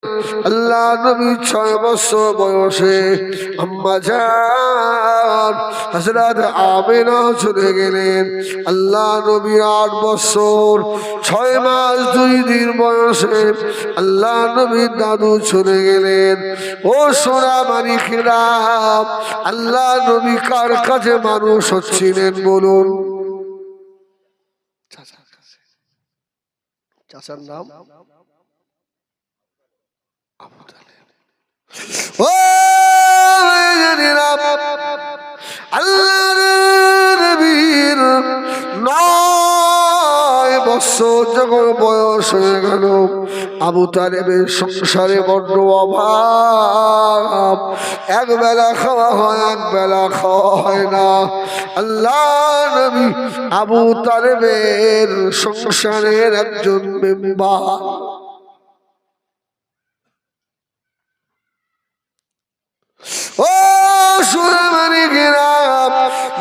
আল্লাহ নবী 6 বছর বয়সে আম্মা জান হযরত আমিনা চলে গেলেন। আল্লাহ নবী 8 বছর 6 মাস 2 দিন বয়সে আল্লাহ নবী দাদু চলে গেলেন। ও সোনা মানিকেরা, আল্লাহ নবী কার কাছে মানুষ হচ্ছিলেন বলুন? চাচার নাম আবু তালেব। ও আল্লাহর নবীর 9 বছর যখন বয়স হয়ে গেল, আবু তালেবের সংসারে বড্ড অভাব। একবেলা খাওয়া হয়, একবেলা খাওয়া হয় না। আল্লাহ নবী আবু তালেবের সংসারের একজন মেম্বার। ও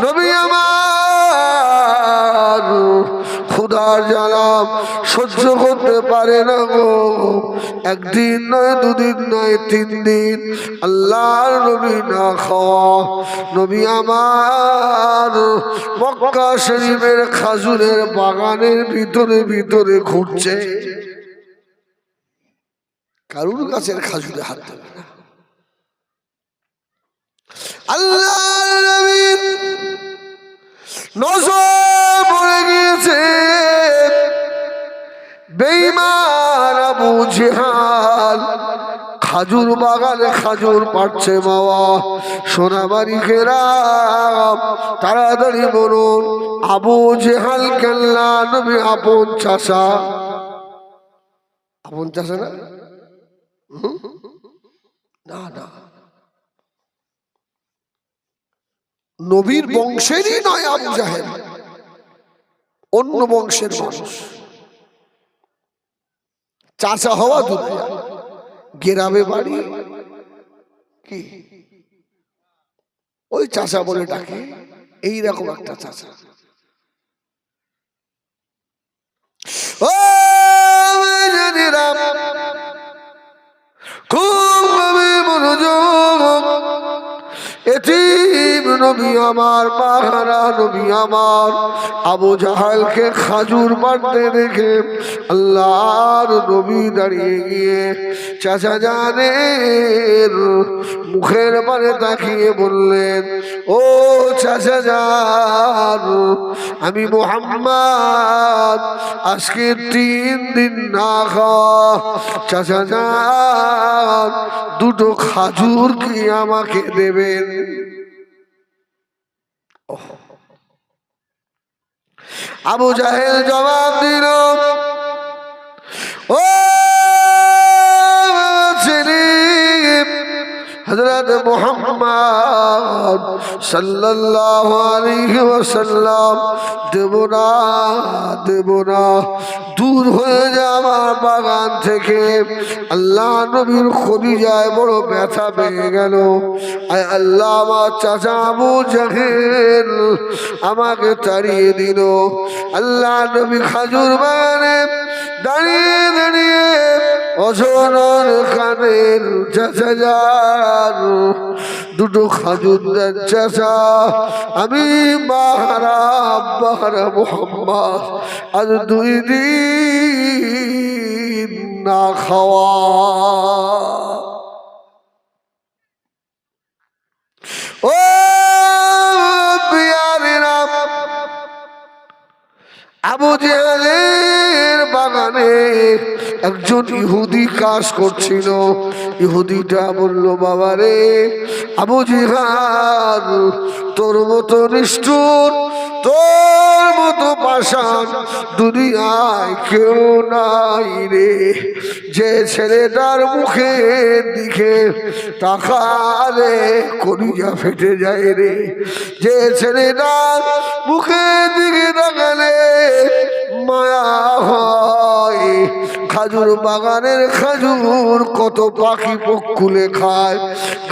নবী আমার ক্ষুধার জ্বালা সহ্য করতে পারে না গো। একদিন নয়, 2 দিন নয়, 3 দিন আল্লাহর নবী না খাওয়া। নবী আমার মক্কা শরীফের খাজুরের বাগানের ভিতরে ভিতরে ঘুরছে, কারুর গাছের খাজুরে হাত দেবে না। আল্লাহর নবীর নজর পড়ে গিয়েছে বেঈমান আবু জেহাল খাজুর বাগানে খাজুর পাড়ছে। বাবা সোনামানিকেরা, তাড়াতাড়ি বলুন, আবু জেহাল কেল্লা নবী আপন চাচা? আপন চাচা না? না না, নবীর বংশেরই নয় আবু জাহেল, অন্য বংশের মানুষ। চাচা হওয়া দূরে, গ্রামে বাড়ি, কি ওই চাচা বলে ডাকে, এইরকম একটা চাচা। ও খুব মনোযোগ, এতিম নবী আমার, পাহারা নবী আমার আবু জাহালকে খাজুর পাড়তে দেখে আল্লাহর নবী দাঁড়িয়ে গিয়ে চাচা জানের মুখের পানে তাকিয়ে বললেন, ও চাচা জান, আমি মুহাম্মদ আজকে 3 দিন না খাওয়া। চাচা জান, 2টো খাজুর কি আমাকে দেবেন? আবু জাহেল জবাব দিল, ও হযরত মুহাম্মদ সাল্লাল্লাহু আলাইহি ওয়াসাল্লাম, দেব না, দেব না, দূর হয়ে যায় আমার বাগান থেকে। আল্লাহ নবীর খলিজায় বড় ব্যথা পেয়ে গেল। আয় আল্লাহ, আমার চাচা আবু জাহেল আমাকে তাড়িয়ে দিল। আল্লাহ নবী খাজুর বাগানে দাঁড়িয়ে দাঁড়িয়ে অজনার কানের, চাচা যান 2টো খাজুর দেন চাচা, আমি বাহারা মুহাম্মদ আজ 2 দিন না খাওয়া। ও বিয়ারিরা, আবু জাহেলের বাগানে একজন ইহুদি কাজ করছিল। ইহুদিটা বলল, বাবা রে আবু জিহাল, তোর মতো নিষ্ঠুর, তোর মতো পাষাণ দুনিয়ায় কেউ নাই রে। যে ছেলেটার মুখের দিকে তাকালে কলিজা ফেটে যায় রে, যে ছেলেটার মুখের দিকে তাকালে মায়া হয়। খাজুর বাগানের খাজুর কত পাখি পক্ষুলে খায়,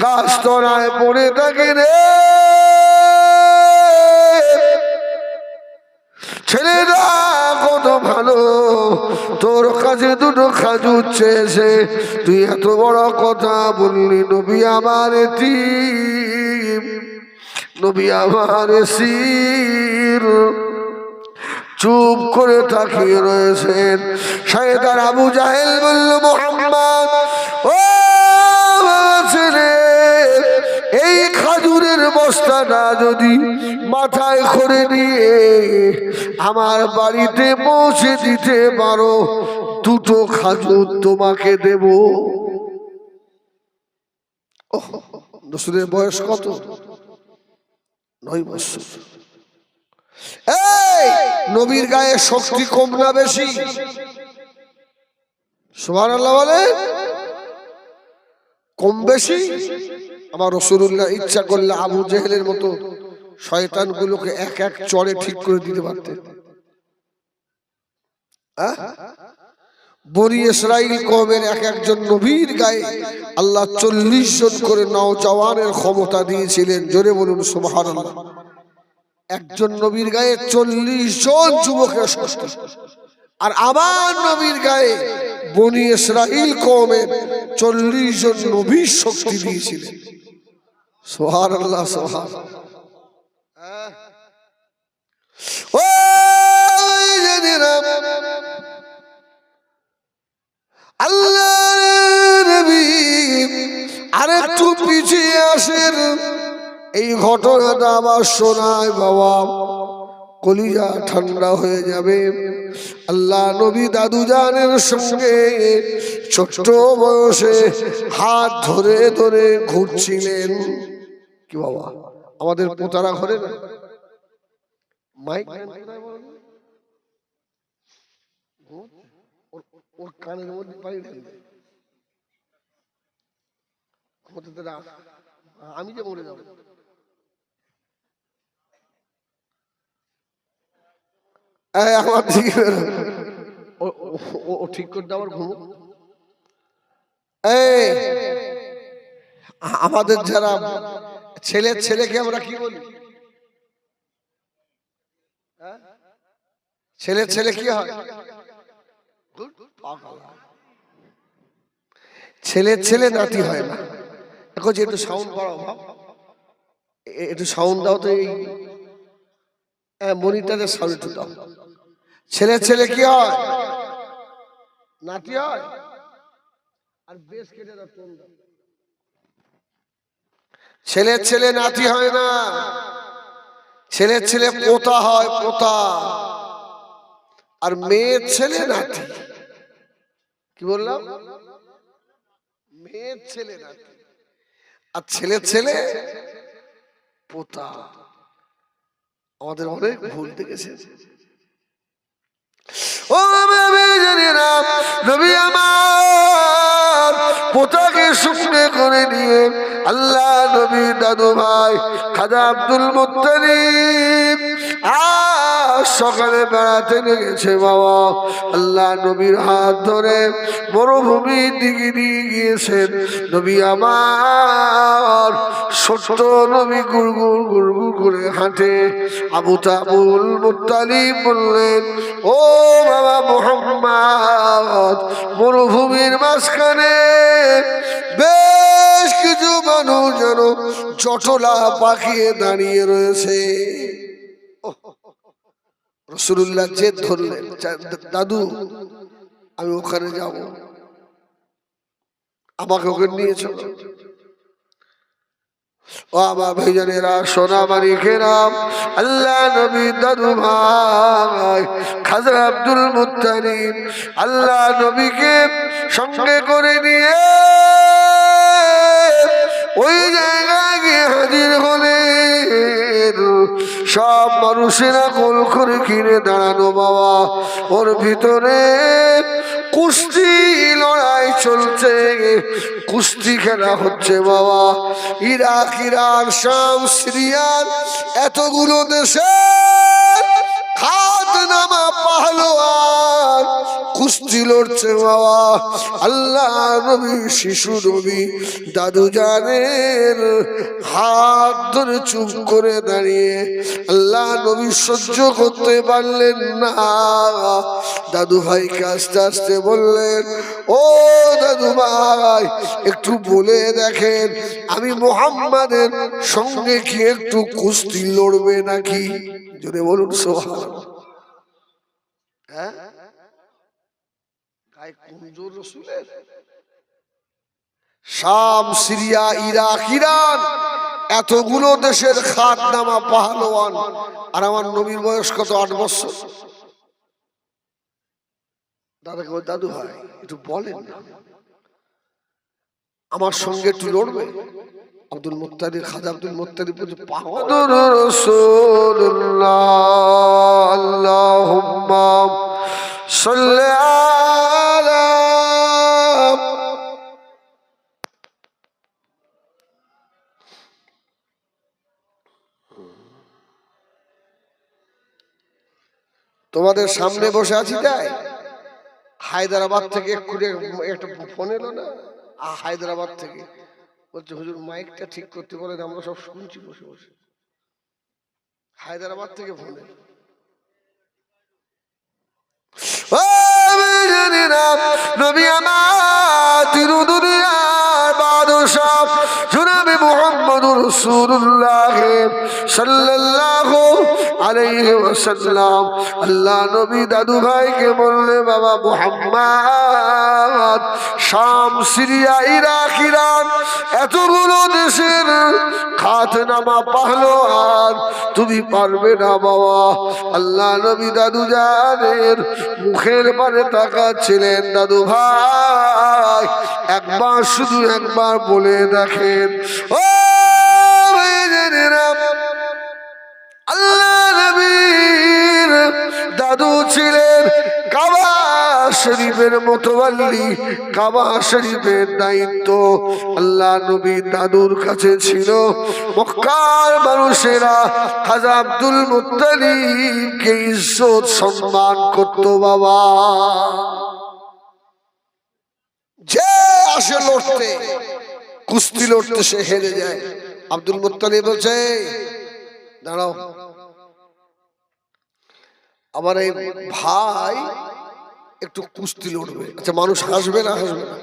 গাছ তলায় পড়ে থাকে রে। ছেলেরা কত ভালো, তোর কাছে দুটো খাজুর চেয়েছে, তুই এত বড় কথা বললি। নবী আমার এতিম, নবী আমার এসির, চুপ করে তাকিয়ে রয়েছেন। শয়তান আবু জাহেল বলল, মুহাম্মদ ও ছেলে, এই খাজুরের বস্তাটা যদি মাথায় করে নিয়ে আমার বাড়িতে পৌঁছে দিতে পারো, দুটো খাজুর তোমাকে দেব। রসুলের বয়স কত? 9 বছর। এই নবীর গায়ে শক্তি কম না বেশি? সুবহানাল্লাহ বলে। কম বেশি? আমার রাসূলুল্লাহ ইচ্ছা করলে আবু জেহেলের মতো শয়তানগুলোকে এক এক চড়ে ঠিক করে দিতে পারতেন। বনি ইসরাইল কওমের এক একজন নবীর গায়ে আল্লাহ 40 জন করে নওজওয়ানের ক্ষমতা দিয়েছিলেন। জোরে বলুন সুবহানাল্লাহ। একজন নবীর গায়ে 40 জন যুবকের শক্তি, আর আমার নবীর গায়ে বনি ইসরাইল কওমের 40 জন নবীর শক্তি দিয়েছিলেন। সুবহানাল্লাহ সুবহানাল্লাহ। ও জানেরা, আল্লাহর নবী আরেকটু পিছিয়ে আসেন। এই ঘটনাটা আবার শোনায় বাবা, কলিজা ঠান্ডা হয়ে যাবে। আল্লাহ নবী দাদু জানের সঙ্গে ছোট্ট বয়সে হাত ধরে ধরে ঘুরছিলেন। কি বাবা, আমাদের পোতারা ঘরে না মাইক ওর কানের মধ্যে পানি ঢালবে, আমি যে মরে যাবো। আমার দিকে ও ঠিক করতে আমার ঘুম। আমাদের যারা ছেলেকে আমরা কি বলি? ছেলে কি হয়? ছেলে নাতি হয় না। দেখো যে একটু সাউন্ড বাড়াও, একটু সাউন্ড দাও তো, এই মনিটরের সাউন্ড একটু দাও। ছেলে কি হয়? নাতি হয়। আর বেশ কেটে দাও, টোন দাও। ছেলে নাতি হয় না, ছেলে পোতা হয়, পোতা। আর মেয়ের ছেলে নাতি। কি বললাম? মেয়ের ছেলে নাতি, আর ছেলে পোতা। আমাদের অনেক ভুল দেখেছে। ও জানেরা, নবী আমার পোতাকে সঙ্গে করে নিয়ে আল্লাহ নবী দাদু ভাই খাজা আব্দুল মুত্তালিব সকালে বেড়াতে লেগেছে বাবা। আল্লাহ নবীর হাত ধরে মরুভূমির দিকে নিয়ে গিয়েছেন। নবী আমার ছোট্ট নবী গুড়গুড় করে হাঁটে। আবুল মুত্তালিব বললেন, ও বাবা মুহাম্মদ, মরুভূমির মাঝখানে বেশ কিছু মানুষ যেন চটলা পাকিয়ে দাঁড়িয়ে রয়েছে। রাসূলুল্লাহ জেদ ধরলেন, দাদু আমি ওখানে যাব, আমাকে ওখানে নিয়ে চলো। ও আমার ভাইজানেরা, সোনা মানিকেরা, আল্লাহ নবী দাদু ভাই খাজা আব্দুল মুত্তালিব আল্লাহ নবীকে সঙ্গে করে নিয়ে ওই জায়গায় গিয়ে হাজির হলেন। সব মানুষেরা কোল করে কিনে দাঁড়ানো বাবা। ওর ভিতরে কুস্তি লড়াই চলছে, কুস্তি খেলা হচ্ছে বাবা। ইরাক, ইরান, শাম, সিরিয়ার এতগুলো দেশে খাতনামা পাহলোয়ান কুস্তি লড়ছে বাবা। আল্লাহ নবী শিশু নবী দাদু জানের হাত ধরে চুপ করে দাঁড়িয়ে আল্লাহ নবী সহ্য করতে পারলেন না। দাদু ভাইকে আস্তে আস্তে বললেন, ও দাদু ভাই একটু বলে দেখেন আমি মুহাম্মাদের সঙ্গে কি একটু কুস্তি লড়বে নাকি? জোরে বলুন সুবহানাল্লাহ। হ্যাঁ, শাম, সিরিয়া, ইরাক, ইরান এতগুলো দেশের খাতনামা পাহলোয়ান, আর আমার নবীর বয়স কত? 8 বছর। দাদাকে বল, দাদু ভাই একটু বলেন না আমার সঙ্গে একটু লড়বে? আব্দুল মুত্তালিব, খাজা আব্দুল মুত্তালিব বলছে, মুহাম্মাদুর রাসূলুল্লাহ আল্লাহুম্মা সাল্লি আলা। তোমাদের সামনে বসে আছি তাই হায়দ্রাবাদ থেকে একটা ফোন এলো না, হায়দ্রাবাদ থেকে বলছে হুজুর মাইকটা ঠিক করতে বলেন, আমরা সব শুনছি বসে বসে। হায়দ্রাবাদ থেকে ফোন এলো। নবী আমার তিরুদুনিয়ার বাদশা জনাবে মুহাম্মদুর রাসূলুল্লাহ সাল্লাল্লাহু আলাইহি ওয়াসাল্লাম আল্লাহ নবী দাদু ভাইকে বললে, বাবা মুহাম্মদ শাম, সিরিয়া, ইরাক, ইরান এতগুলো দেশের খাতনামা পাহলোয়ান তুমি পারবে না বাবা। আল্লাহ নবী দাদু জানের মুখের পানে তাকাচ্ছিলেন। দাদু ভাই একবার, শুধু একবার বলে দেখেন। ও আল্লাহ নবীর দাদু ছিলেন কাবা শরীফের মোতওয়াল্লি, কাবা শরীফের দায়িত্ব আল্লাহ নবীর দাদুর কাছে ছিল। মক্কার মানুষেরা খাজা আব্দুল মুত্তালিবকে ইজ্জত সম্মান করত বাবা। যে আসে লড়তে, কুস্তি লড়তে, সে হেরে যায়। আব্দুল মুত্তালিব বলছে, দাঁড়াও, আমার এই ভাই একটু কুস্তি লড়বে। আচ্ছা মানুষ হাসবে না? হাসবে না?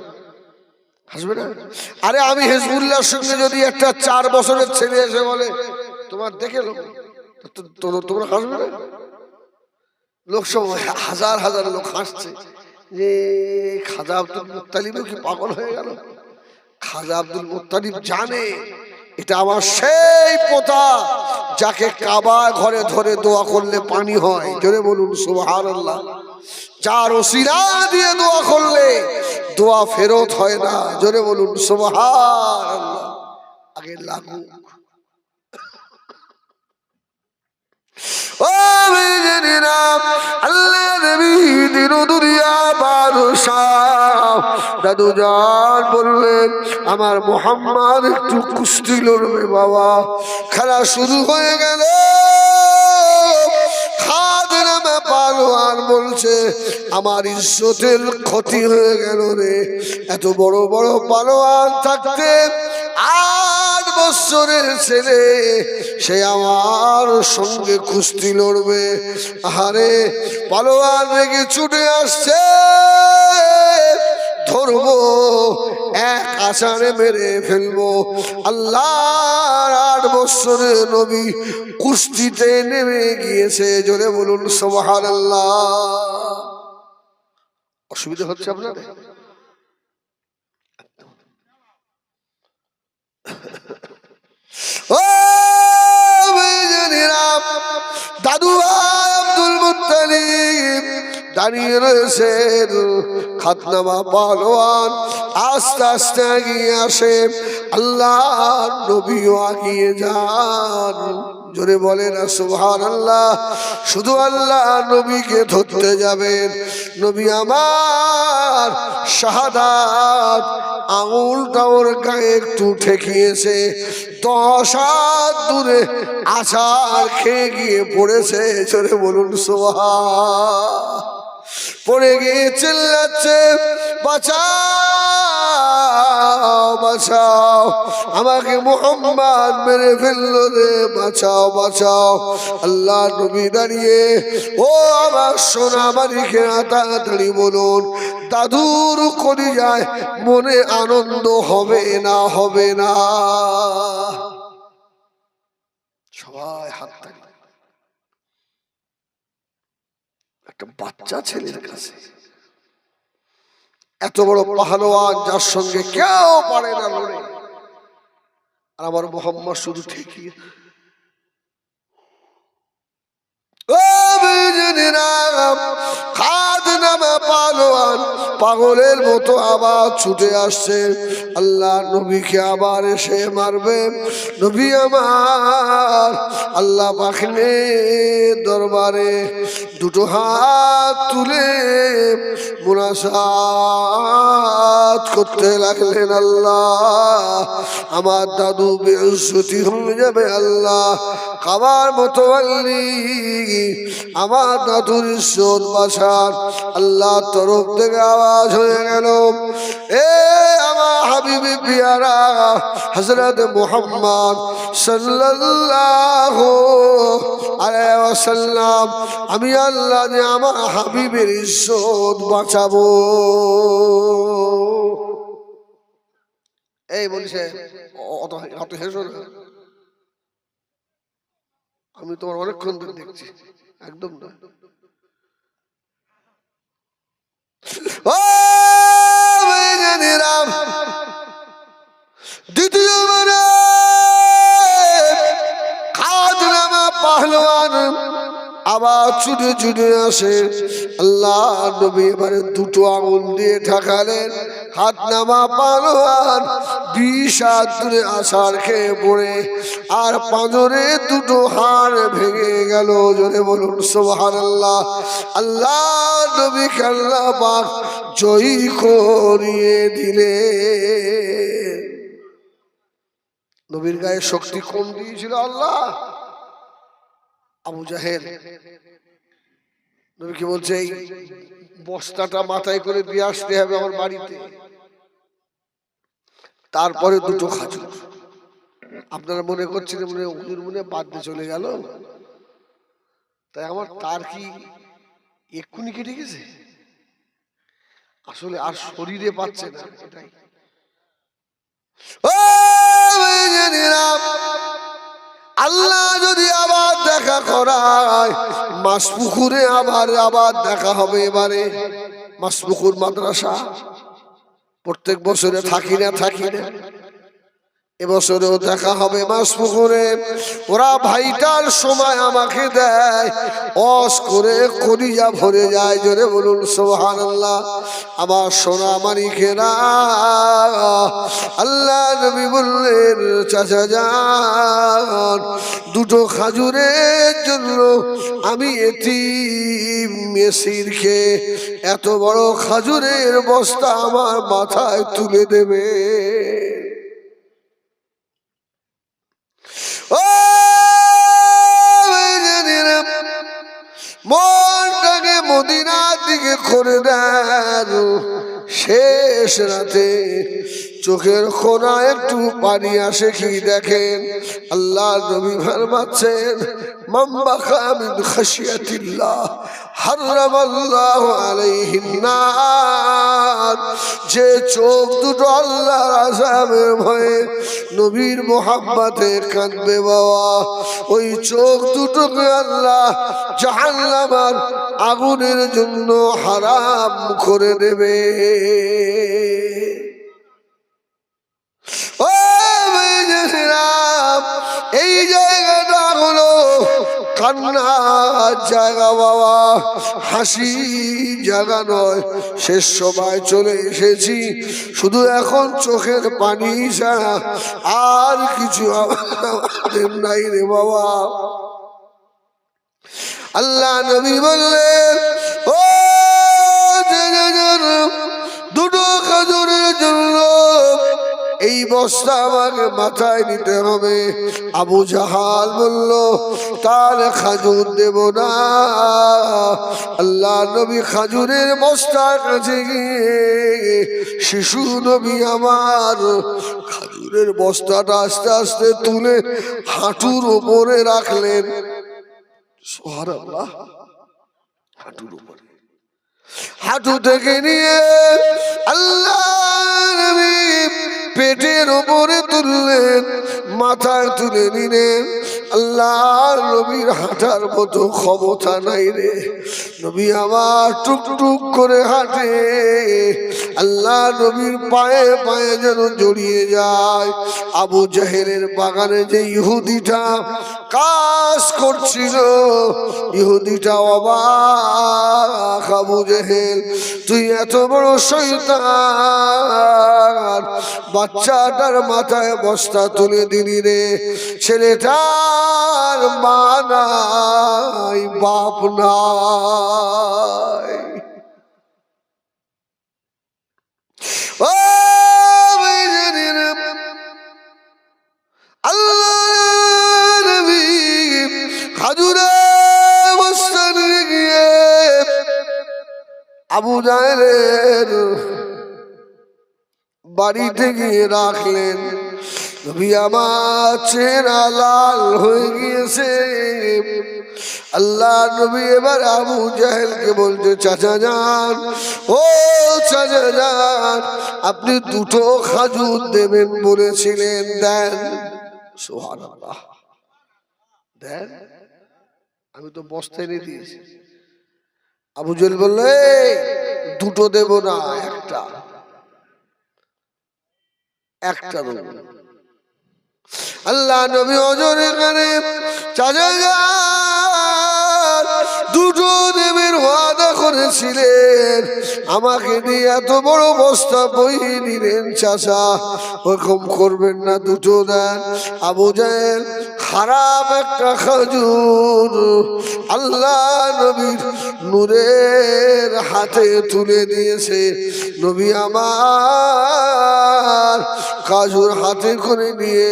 হাসবে না? আরে আমি হিজবুল্লাহর সঙ্গে যদি একটা 4 বছরের ছেলে এসে বলে তোমার দেখে লোক, তোমরা হাসবে না? লোক সব হাজার হাজার লোক হাসছে যে খাজা আব্দুল মুত্তালিবও কি পাগল হয়ে গেল? খাজা আব্দুল মুত্তালিব জানে এটা আমার সেই পোতা যাকে কাবা ঘরে ধরে দোয়া করলে পানি হয়। জোরে বলুন সুবহানাল্লাহ। যার ওসিলা দিয়ে দোয়া করলে দোয়া ফেরত হয় না। জোরে বলুন সুবহানাল্লাহ। আগে লাগু। ও মেয়েরা, আল্লাহ নবী দিনুদুনিয়া বাদশাহ দাদু জান বললেন, আমার মুহাম্মদ একটু কুস্তি লড়বে বাবা। খেলা শুরু হয়ে গেল। খাদেরামে পালোয়ান বলছে, আমার ইজ্জতের ক্ষতি হয়ে গেল রে। এত বড় বড় পালোয়ান থাকতে 8 বছরের ছেলে সে আমার সঙ্গে কুস্তি লড়বে। আরে পালোয়ান রেগে ছুটে আসছে, ধরবো, এক আছাড়ে মেরে ফেলবো। আল্লাহর 8 বছরের নবী কুস্তিতে নেমে গিয়েছে। জোরে বলুন সুবহানাল্লাহ। অসুবিধা হচ্ছে আপনাদের? ও দাদু আব্দুল মুত্তালিব দাঁড়িয়ে রয়েছেন। খাতনামা পালোয়ান আস্তে আস্তে এগিয়ে আসে। আল্লাহ নবীও এগিয়ে যান। জোরে বলেন সুবহানাল্লাহ। শুধু আল্লাহ নবীকে ধরতে যাবেন। নবী আমার শাহাদাত আঙুলটা ওর গায়ে একটু ঠেকিয়েছে। 10 হাত দূরে আছাড় খেয়ে গিয়ে পড়েছে। জোরে বলুন সুবহান। পড়ে গিয়ে চিল্লাচ্ছে, বাঁচাও বাঁচাও, আমাকে মুহাম্মদ মেরে ফেললো রে, বাঁচাও বাঁচাও। আল্লাহ নবী দাঁড়িয়ে, ও আমার সোনা মানিকেরা, তাড়াতাড়ি বলুন, দাদুর কলিজায় মনে আনন্দ হবে না হবে না? সবাই হাত তালি। একটা বাচ্চা ছেলের কাছে এত বড় পাহলোয়ান, যার সঙ্গে কেউ পারে না লড়ে, আর আমার মোহাম্মদ শুধু ঠিকই। পাগলের মতো আবার ছুটে আসছে, আল্লাহ নবীকে আবার এসে মারবে। নবী আমার আল্লাহ পাখনে দরবারে দুটো হাত তুলে মুনাজাত করতে লাগলেন, আল্লাহ আমার দাদু বেইজ্জতি হয়ে যাবে, আল্লাহ খাবার মতো আমার দাদুর ইজ্জত বাঁচান। আল্লাহ তরফ থেকে আওয়াজ হয়ে গেল, এ আমার হাবিবি পিয়ারা হযরত মুহাম্মদ সাল্লাল্লাহু আলাইহি ওয়াসাল্লাম, আমি আল্লাহ যে আমার হাবিবের ইজ্জত বাঁচাবো। এই বলছে, অত হেসো না, আমি তোমার অনেকক্ষণ ধরে দেখছি, একদম না। দ্বিতীয় মানে খাজনামা পাহলওয়ান আবার ছুটে ছুটে আসে, আল্লাহ নবী এবারে দুটো আঙুল দিয়ে ঠেকালেন, হাত নামা পাহলওয়ান 20 হাত দূরে আছাড় খেয়ে পড়ে, আর পাঁজরে দুটো হাড় ভেঙে গেল। জোরে বলুন সুবহানাল্লাহ। আল্লাহ নবীকে আল্লাহ পাক জয়ী করিয়ে দিলে। নবীর গায়ে শক্তি কম দিয়েছিল আল্লাহ। আবু জাহেল নবীকে বলছে, এই বস্তাটা মাথায় করে দিয়ে আসতে হবে আমার বাড়িতে, তারপরে দুটো খাজুর। আপনারা মনে করছেন মনে হুজুর মনে বাদ দিয়ে চলে গেল, তাই আমার তার কি এক্ষুনি কেটে গেছে? আসলে আর শরীরে পাচ্ছে না, এটাই। আল্লাহ যদি আবার দেখা করায়, মাসপুকুরে আবার দেখা হবে। এবারে মাসপুকুর মাদ্রাসা প্রত্যেক বছরে থাকি না এবছরেও দেখা হবে মাসপুকুরে। ওরা ভাইটার সময় আমাকে দেয়, অস করে কলিজা ভরে যায়। জোরে বলুন সুবহানাল্লাহ। আমার সোনা মানিকেরা, আল্লাহ নবী বললেন, চাচা যান, দুটো খাজুরের জন্য আমি এতিম মেসির খেয়ে এত বড় খাজুরের বস্তা আমার মাথায় তুলে দেবে। মনটাকে মদিনার দিকে করে দেন। শেষ রাতে চোখের কোনা একটু পানি আসে কি দেখেন, আল্লাহ নবী ফরমাচ্ছেন, মান বাকা মিন খাশিয়াতিল্লাহ হারামাল্লাহু আলাইহিন নার। যে চোখ দুটো আল্লাহর আযাবের ভয়ে নবীর মুহাব্বতে কাঁদবে বাবা, ওই চোখ দুটোকে আল্লাহ জাহান্নামের আগুনের জন্য হারাম করে দেবে। এই জায়গাটা হলো কান্নার জায়গা বাবা, হাসি জায়গা নয়। শেষ সময় চলে এসেছি, শুধু এখন চোখের পানি ছাড়া আর কিছু আমাদের নাই রে বাবা। আল্লাহ নবী বললেন, ও দুটো খাজুরের জন্য এই বস্তা আমাকে মাথায় নিতে হবে। আবু জাহাল বলল তাহলে খাজুর দেব না। আল্লাহ নবী খাজুরের বস্তার কাছে গিয়ে শিশু নবী আমার খাজুরের বস্তাটা আস্তে আস্তে তুলে হাঁটুর উপরে রাখলেন। সুবহানাল্লাহ, হাঁটুর উপরে, হাঁটু থেকে নিয়ে আল্লাহ নবী পেটের উপরে তুললেন, মাথায় তুলে নিলেন। আল্লাহ নবীর হাঁটার মতো ক্ষমতা নাই রে। নবী আবার টুকটুক করে হাঁটে, আল্লাহ নবীর পায়ে পায়ে যেন জড়িয়ে যায়। আবু জাহেলের বাগানে যে ইহুদিটা কাজ করছিল, ইহুদিটা অবাক, আবু জাহেল তুই এত বড় শয়তান, বাচ্চাটার মাথায় বস্তা তুলে দিলি রে। ছেলেটার মা নাই, বাপ নাই। ও আল্লাহ নবী খাজুরে বস্তা নিয়ে গিয়ে আবু জাহেলের বাড়িতে গিয়ে রাখলেন। নবী আমার চেহারা লাল হয়ে গিয়েছে। আল্লাহ নবী এবার আবু জাহেলকে বলছে চাচা যান, ও চাচা যান, আপনি দুটো খাজুর দেবেন বলেছিলেন, দেন। সুবহানাল্লাহ, দেন, আমি তো বস্তা এনে দিয়েছি। আবু জাহেল বললে দুটো দেব না, একটা, একটা দেব। আল্লাহ নবী ওজনে করে চাচা যান, দুটো দেবের ওয়াদা করেছিলেন, আমাকে দিয়ে এত বড় বস্তা বইয়ে নিলেন, চাচা ওরকম করবেন না, দুটো দেন। আবু জাহেল খারাপ একটা খাজুর আল্লাহ নবীর নূরের হাতে তুলে দিয়েছে। নবী আমার খাজুর হাতে করে নিয়ে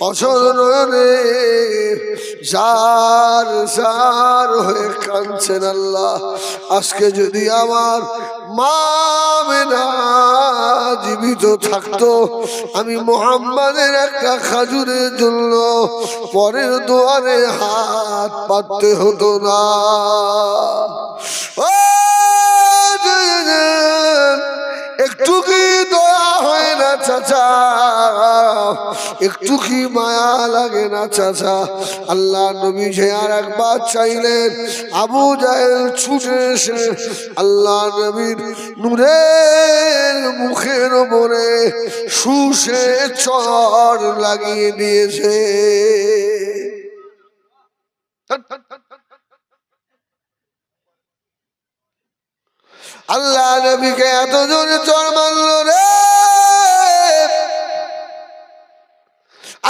অসর নয়নে জার জার হয়ে কাঁদছেন। আল্লাহ, আজকে যদি আমার মা আমেনা জীবিত থাকতো, আমি মুহাম্মাদের একটা খাজুরের জন্য পরের দুয়ারে হাত পাততে হতো না। ও একটু কি দয়া হয় না চাচা, একটু কি মায়া লাগে না চাচা? আল্লাহ নবী যে আর একবার চাইলেন, আবু জাহেল ছুটে এসে আল্লাহ নবীর নূরের মুখের উপরে শুষে চড় লাগিয়ে দিয়েছে। আল্লাহ নবীকে এত জোরে চড় মারল রে,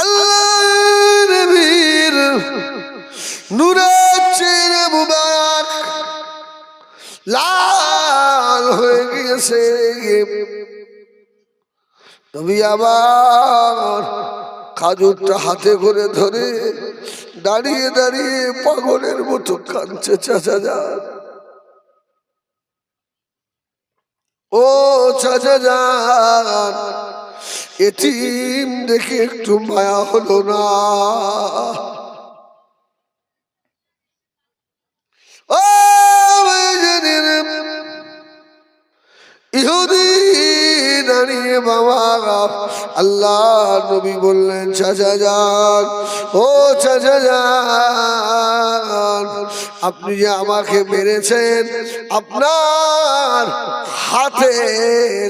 আল্লাহ নবীর নূরের চেহারা মুবারক লাল হয়ে গিয়েছে। নবী আবার খাজুরটা হাতে করে ধরে দাঁড়িয়ে দাঁড়িয়ে পাগলের মতো কাঁদছে। চাচা যান, ও চাচা যান, এতিম দেখে একটু মায়া হলো না? ও ইহুদি দাঁড়িয়ে বাবা, আল্লাহ নবী বললেন চাচা যান, ও চাচা যান, আপনি যে আমাকে মেরেছেন আপনার হাতে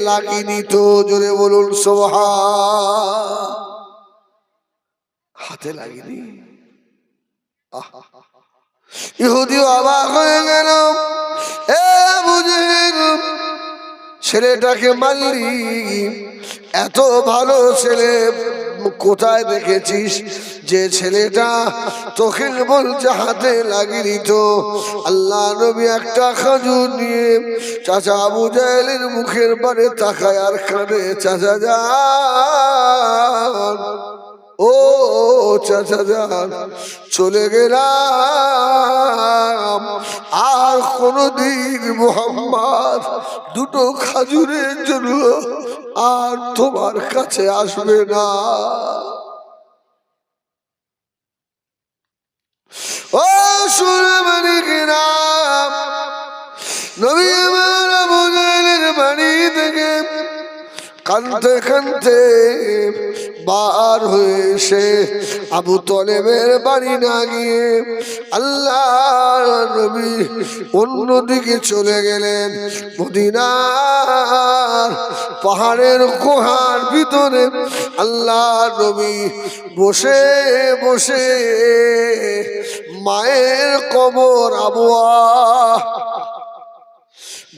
লাগেনি তো? জোরে বলুন সুবহান। হাতে লাগেনি? ইহুদিও অবাক হয়ে গেল, এ বুঝেন ছেলেটাকে মারলি, এত ভালো ছেলে কোথায় দেখেছিস যে ছেলেটা তোকে বলছে হাতে লাগিনি তো? আল্লাহ নবী একটা খাজুর নিয়ে চাচা আবু জাহেলের মুখের পারে তাকায় আর কাঁদে। চাচা যান, যান, ও চাচা যান, চলে গেলাম, আর কোনদিন মোহাম্মদ দুটো খাজুরের জন্য আর তোমার কাছে আসবে না। ও শুনে মালিকেরা, নবী আমার আবু জাহেলের বাড়ি থেকে কানতে কানতে বার হয়ে এসে আবু তলেবের বাড়ি না গিয়ে আল্লাহ নবী অন্যদিকে চলে গেলেন। মদিনার পাহাড়ের গুহার ভিতরে আল্লাহ নবী বসে বসে মায়ের কবর আবুয়া,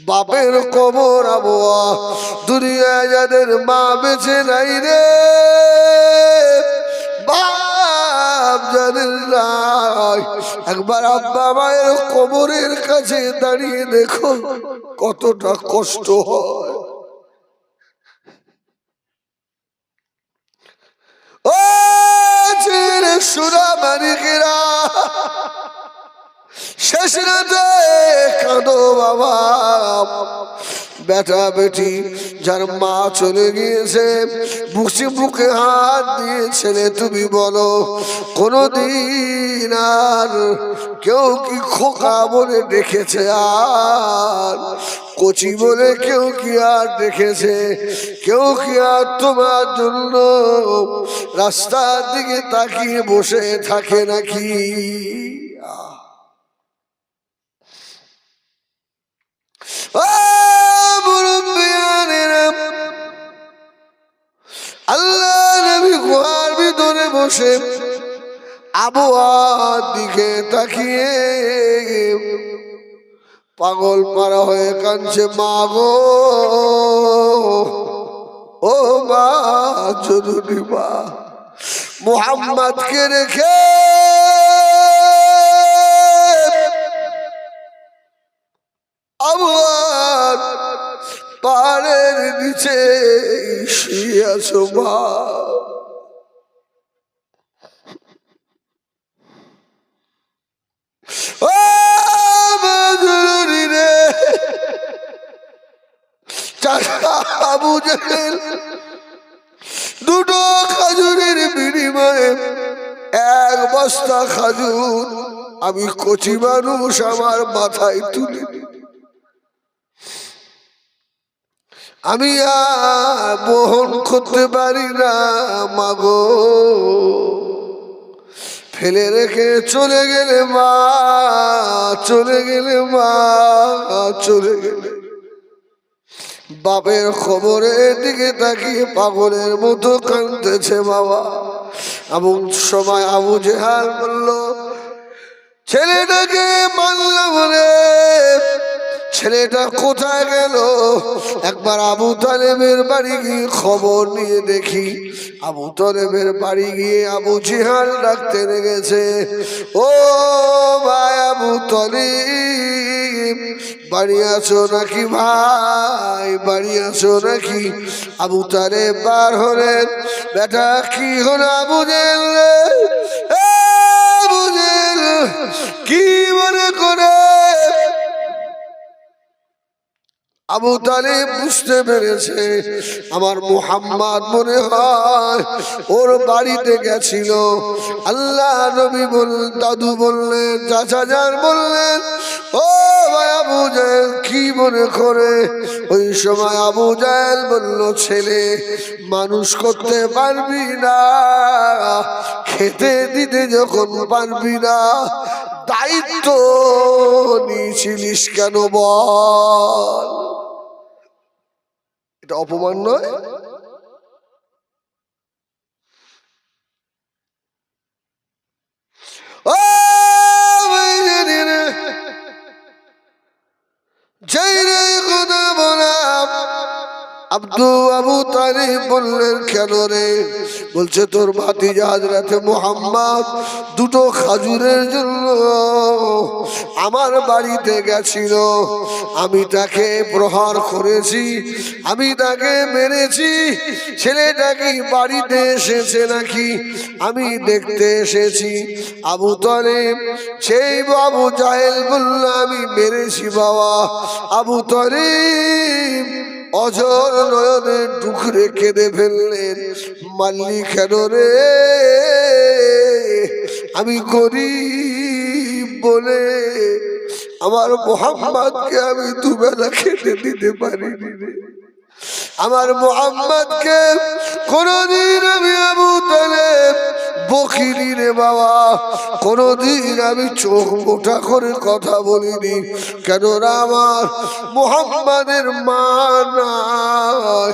বাপের কবর আবুয়া, দুনিয়ায় যাদের মা বেঁচে নাই রে, বাপ যাদের নাই, একবার আব্বা মায়ের কবরের কাছে দাঁড়িয়ে দেখো কতটা কষ্ট হয়। ও ছেলে সুরা মানিকেরা, শেষ রাতে কাঁদো বাবা, বেটা বেটি যার মা চলে গিয়েছে বুকে বুকে হাত দিয়ে ছেলে তুমি বলো কোনদিন আর কেউ কি খোকা বলে ডেকেছে, আর কচি বলে কেউ কি আর ডেকেছে, কেউ কি আর তোমার জন্য রাস্তার দিকে তাকিয়ে বসে থাকে নাকি? আল্লাহ নবী গুহার ভিতরে বসে আবহাওয়ার দিকে তাকিয়ে পাগল পারা হয়ে কাঁদছে, মা গো, ও মা জরুরি মা, মুহাম্মদকে রেখে আবহাওয়ার পাহাড়ের নিচে শুয়ে আছো মা। ও মা জরুরি রে, চাচা আবু জাহেল দুটো খাজুরের বিনিময়ে এক বস্তা খাজুর আমি কচি মানুষ আমার মাথায় তুলে, আমি আর বহন করতে পারি না মাগো, ফেলে রেখে চলে গেলে মা, চলে গেলে মা, চলে গেলে। বাপের খবরের দিকে তাকিয়ে পাগলের মতো কাঁদতেছে বাবা। এমন সময় আবু জেহাল বলল, ছেলেটাকে মানলাম রে, ছেলেটা কোথায় গেল? একবার আবু তালেবের বাড়ি গিয়ে খবর নিয়ে দেখি। আবু তালেবের বাড়ি গিয়ে আবু জেহাল ডাকতে লেগেছে, ও ভাই আবু তালেব, বাড়ি আছো নাকি ভাই, বাড়ি আছো নাকি? আবু তালেব বার হলেন, বেটা কি হলো আবু জেহেল, আবু জেহেল কি মনে করে? আবু তালেব বুঝতে পেরেছে আমার মুহাম্মদ মনে হয় ওর বাড়িতে গেছিল। আল্লাহ নবী বললেন, দাদু বললেন, চাচা যান বললেন, ও ভাই আবু জাহেল কি মনে করে? ওই সময় আবু জাহেল বলল, ছেলে মানুষ করতে পারবি না, খেতে দিতে যখন পারবি না, দায়িত্ব নিয়েছিলিস কেন বল? এটা অপমান নয়? ও কথা বলা আবু তালেব বললেন, কেন রে? বলছে তোর ভাতিজা হযরত মুহাম্মদ দুটো খাজুরের জন্য আমার বাড়িতে গেছিল, আমি তাকে প্রহার করেছি, আমি তাকে মেরেছি, ছেলেটা কি বাড়িতে এসেছে নাকি আমি দেখতে এসেছি। আবু তালেব সেই আবু জাহেল বলল আমি মেরেছি বাবা। আবু তালেব অঝর নয়নে টুকরে কেঁদে ফেললেন, মাল্লি কেন রে, আমি গরিব বলে আমার মুহাম্মদকে আমি দুবেলা খেতে দিতে পারিনি রে, আমার মুহাম্মদকে কোনদিন আমি আবু তালেব বকিনি রে বাবা, কোনদিন আমি চোখ মোটা করে কথা বলিনি, কেননা আমার মুহাম্মাদের মা নাই,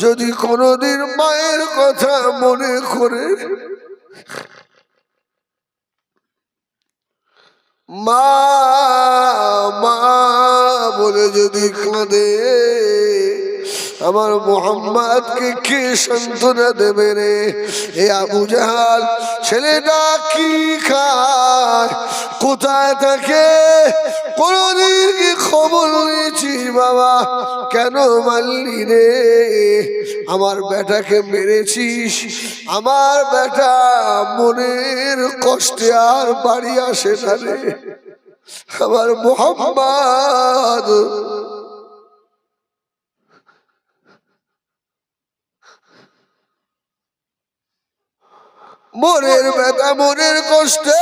যদি কোনদিন মায়ের কথা মনে করে মা মা বলে যদি কাঁদে, আমার মুহাম্মদকে কে সান্ত্বনা দেবে রে। এ আবু জাহাল ছেলেটা কি খায়, কোথায় থাকে, কোনদিন কি খবর নিয়েছিস বাবা, কেন মারলি রে, আমার বেটাকে মেরেছিস, আমার বেটা মনের কষ্টে আর বাড়ি আসে না রে, আমার মুহাম্মদ মনের ব্যথা মনের কষ্টে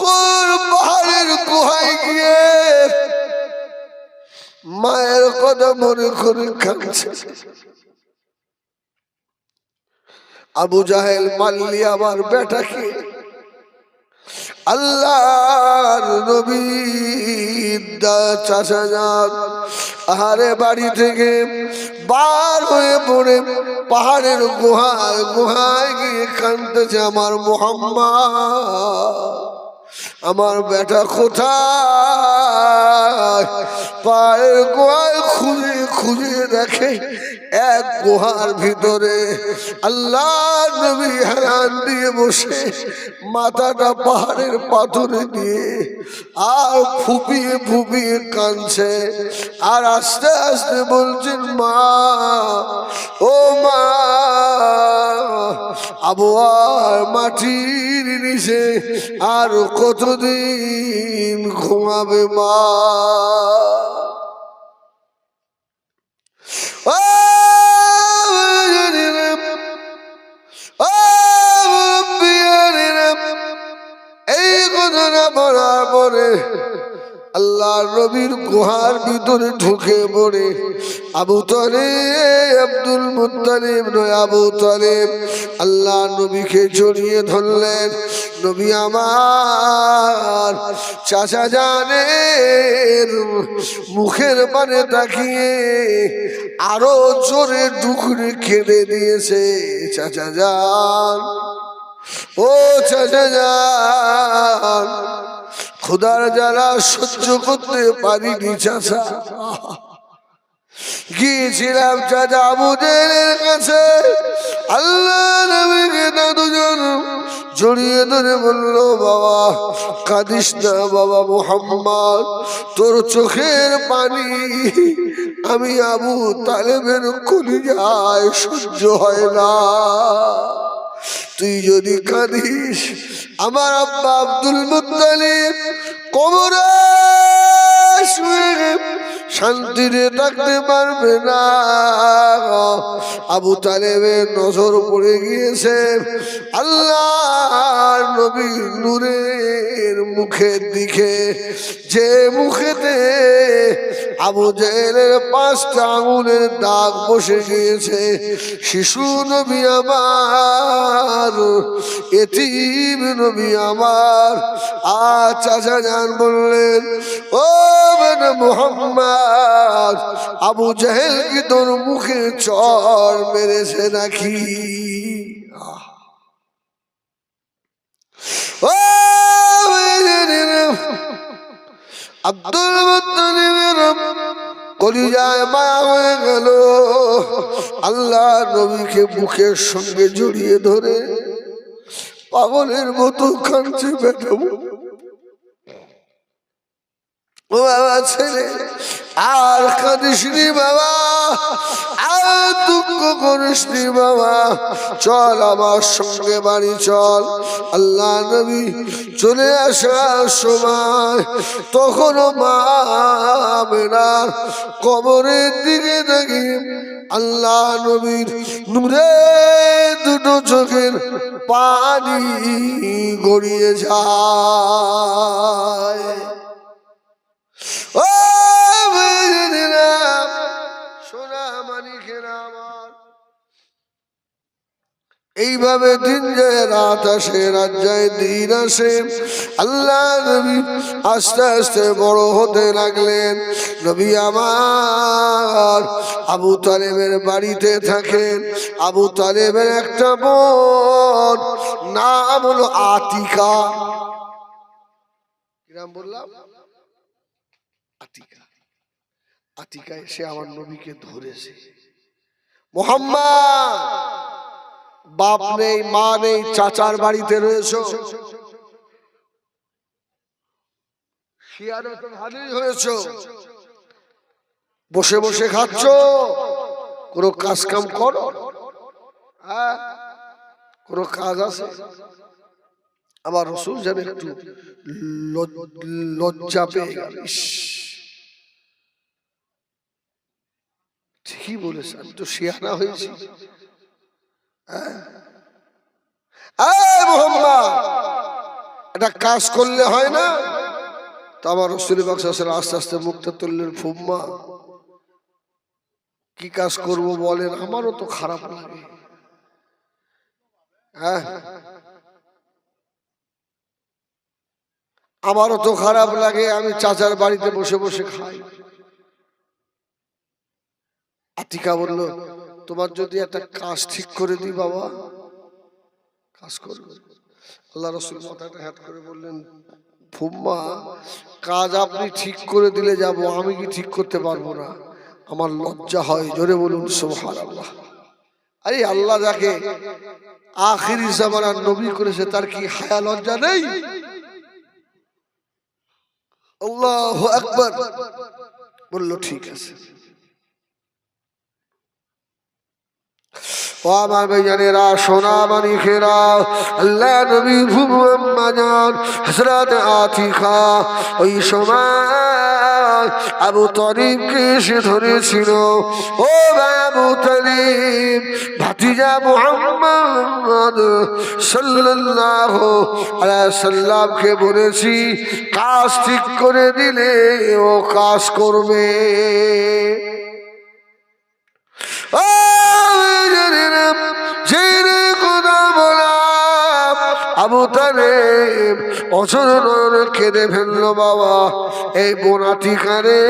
কোন পাহাড়ের গুহায় গিয়ে মায়ের কথা মনে করে কাঁদছে। আবু জাহেল মারলি আমার বেটাকে, আল্লাহর নবী চাচা যান আহারে বাড়ি থেকে বার হয়ে পড়ে পাহাড়ের গুহায় গুহায় গিয়ে কাঁদতেছে, আমার মুহাম্মদ আমার বেটা কোথায়, পায়ের গুহায় খুঁজে খুঁজে দেখে এক গুহার ভিতরে আল্লাহ নবী হেরান দিয়ে বসে মাথাটা পাহাড়ের পাথরে দিয়ে আর ফুপিয়ে ফুপিয়ে কাঁদছে, আর আস্তে আস্তে বলছেন মা ও মা, আবহাওয়ার মাটির নিচে আর কতদিন ঘুমাবে মা। এই ঘটনা বলার পরে আল্লাহ নবীর গুহার ভিতরে ঢুকে পড়ে আবু তালেব আব্দুল মুত্তালিব নয় আবু তালেব আল্লাহ নবীকে জড়িয়ে ধরলেন। নবী আমার চাচা জানের মুখের পানে তাকিয়ে আরো জোরে ডুকরে কেঁদে দিয়েছে, চাচা জান ও চাচা জান, খোদার জ্বালা সহ্য করতে পারিনি চাচা, গিয়েছিলাম চাচা আবু জাহেলের কাছে, আল্লাহ নবীকে না দুজন জড়িয়ে ধরে বলল বাবা কাঁদিস না বাবা মুহাম্মদ, তোর চোখের পানি আমি আবু তালেবের কলিজায় সহ্য হয় না, তুই যদি কাঁদিস আমার আব্বা আব্দুল মুত্তালিব কবরে শুয়ে শান্তিতে থাকতে পারবে না। আবু তালেবের নজর পড়ে গিয়েছে আল্লাহর নবীর নূরের মুখের দিকে, যে মুখেতে আবু জাহেলের 5টা আঙুলের দাগ বসে গিয়েছে। শিশু নবী আমার, এতিম নবী আমার। আর চাচা জান বললেন ও বেটা মুহাম্মদ, আবু জাহেল কি তোর মুখে চড় মেরেছে নাকি? ও আব্দুল মুত্তালিবের কলিজায় মায়া হয়ে গেল। আল্লাহ নবীকে বুকের সঙ্গে জড়িয়ে ধরে পাগলের মতো কাঁদছে, বেটা ও বাবা ছেলে আর কাঁদিসনি বাবা, আর দুঃখ করিসনি বাবা, চল আমার সঙ্গে বাড়ি চল। আল্লাহ নবী চলে আসার সময় তখনও মা আমেনার কবরের দিকে দেখি আল্লাহ নবীর নূরে দুটো চোখের পানি গড়িয়ে যায়। ও সোনা মানিকেরা আমার, এইভাবে দিন যায় রাত আসে, রাত যায় দিন আসে। আল্লাহ নবী আস্তে আস্তে বড় হতে লাগলেন। নবী আমার আবু তালেবের বাড়িতে থাকেন। আবু তালেবের একটা বোন নাম হলো আতিকা। কি নাম বললাম? আতিকা। আতিকা এসে আমার নবীকে ধরেছে। মুহাম্মদ, বাপ নেই মা নেই, চাচার বাড়িতে রয়েছো, শিয়ারে তো ভালোই হয়েছো, বসে বসে খাচ্ছ, কোনো কাজ কাম করো? হ্যাঁ, কোনো কাজ আছে? আমার রাসূল যেন একটু লজ্জা পেয়ে গেল। ঠিকই বলেছে, আমি তো শিয়ানা হয়েছি। একটা কাজ করলে হয় না? তো আমার রাসূল আস্তে আস্তে মুখটা তুললেন, ফুম্মা কি কাজ করব বলেন, আমারও তো খারাপ লাগে। হ্যাঁ, আমারও তো খারাপ লাগে, আমি চাচার বাড়িতে বসে বসে খাই। আতিকা বলল, তোমার যদি একটা কাজ ঠিক করে দিই বাবা, কাজ করবে? আল্লাহ রাসূল মাথাটা হাত করে বললেন, ফুম্মা কাজ আপনি ঠিক করে দিলে যাব, আমি কি ঠিক করতে পারবো না? আমার লজ্জা হয়। জোরে বলুন সুবহানাল্লাহ। আরে আল্লাহ যাকে আখিরি জামানার নবী করেছে তার কি হায়া লজ্জা নেই? আল্লাহু আকবার। বলল ঠিক আছে। ও আমার ভাইজানেরা, সোনা মানিকেরা, আল্লাহ নবীর ফুফু আম্মা জান হযরত আতিকা ওই সময় আবু তালিবকে এসে ধরেছিল। ও ভাই আবু তালিব, ভাতিজা মুহাম্মদ সাল্লাল্লাহু আলাইহি সাল্লামকে বলেছি কাজ ঠিক করে দিলে ও কাজ করবে। আবু তালেব অঝর নয়নে কেঁদে ফেললো, বাবা এই বোনাতিকারে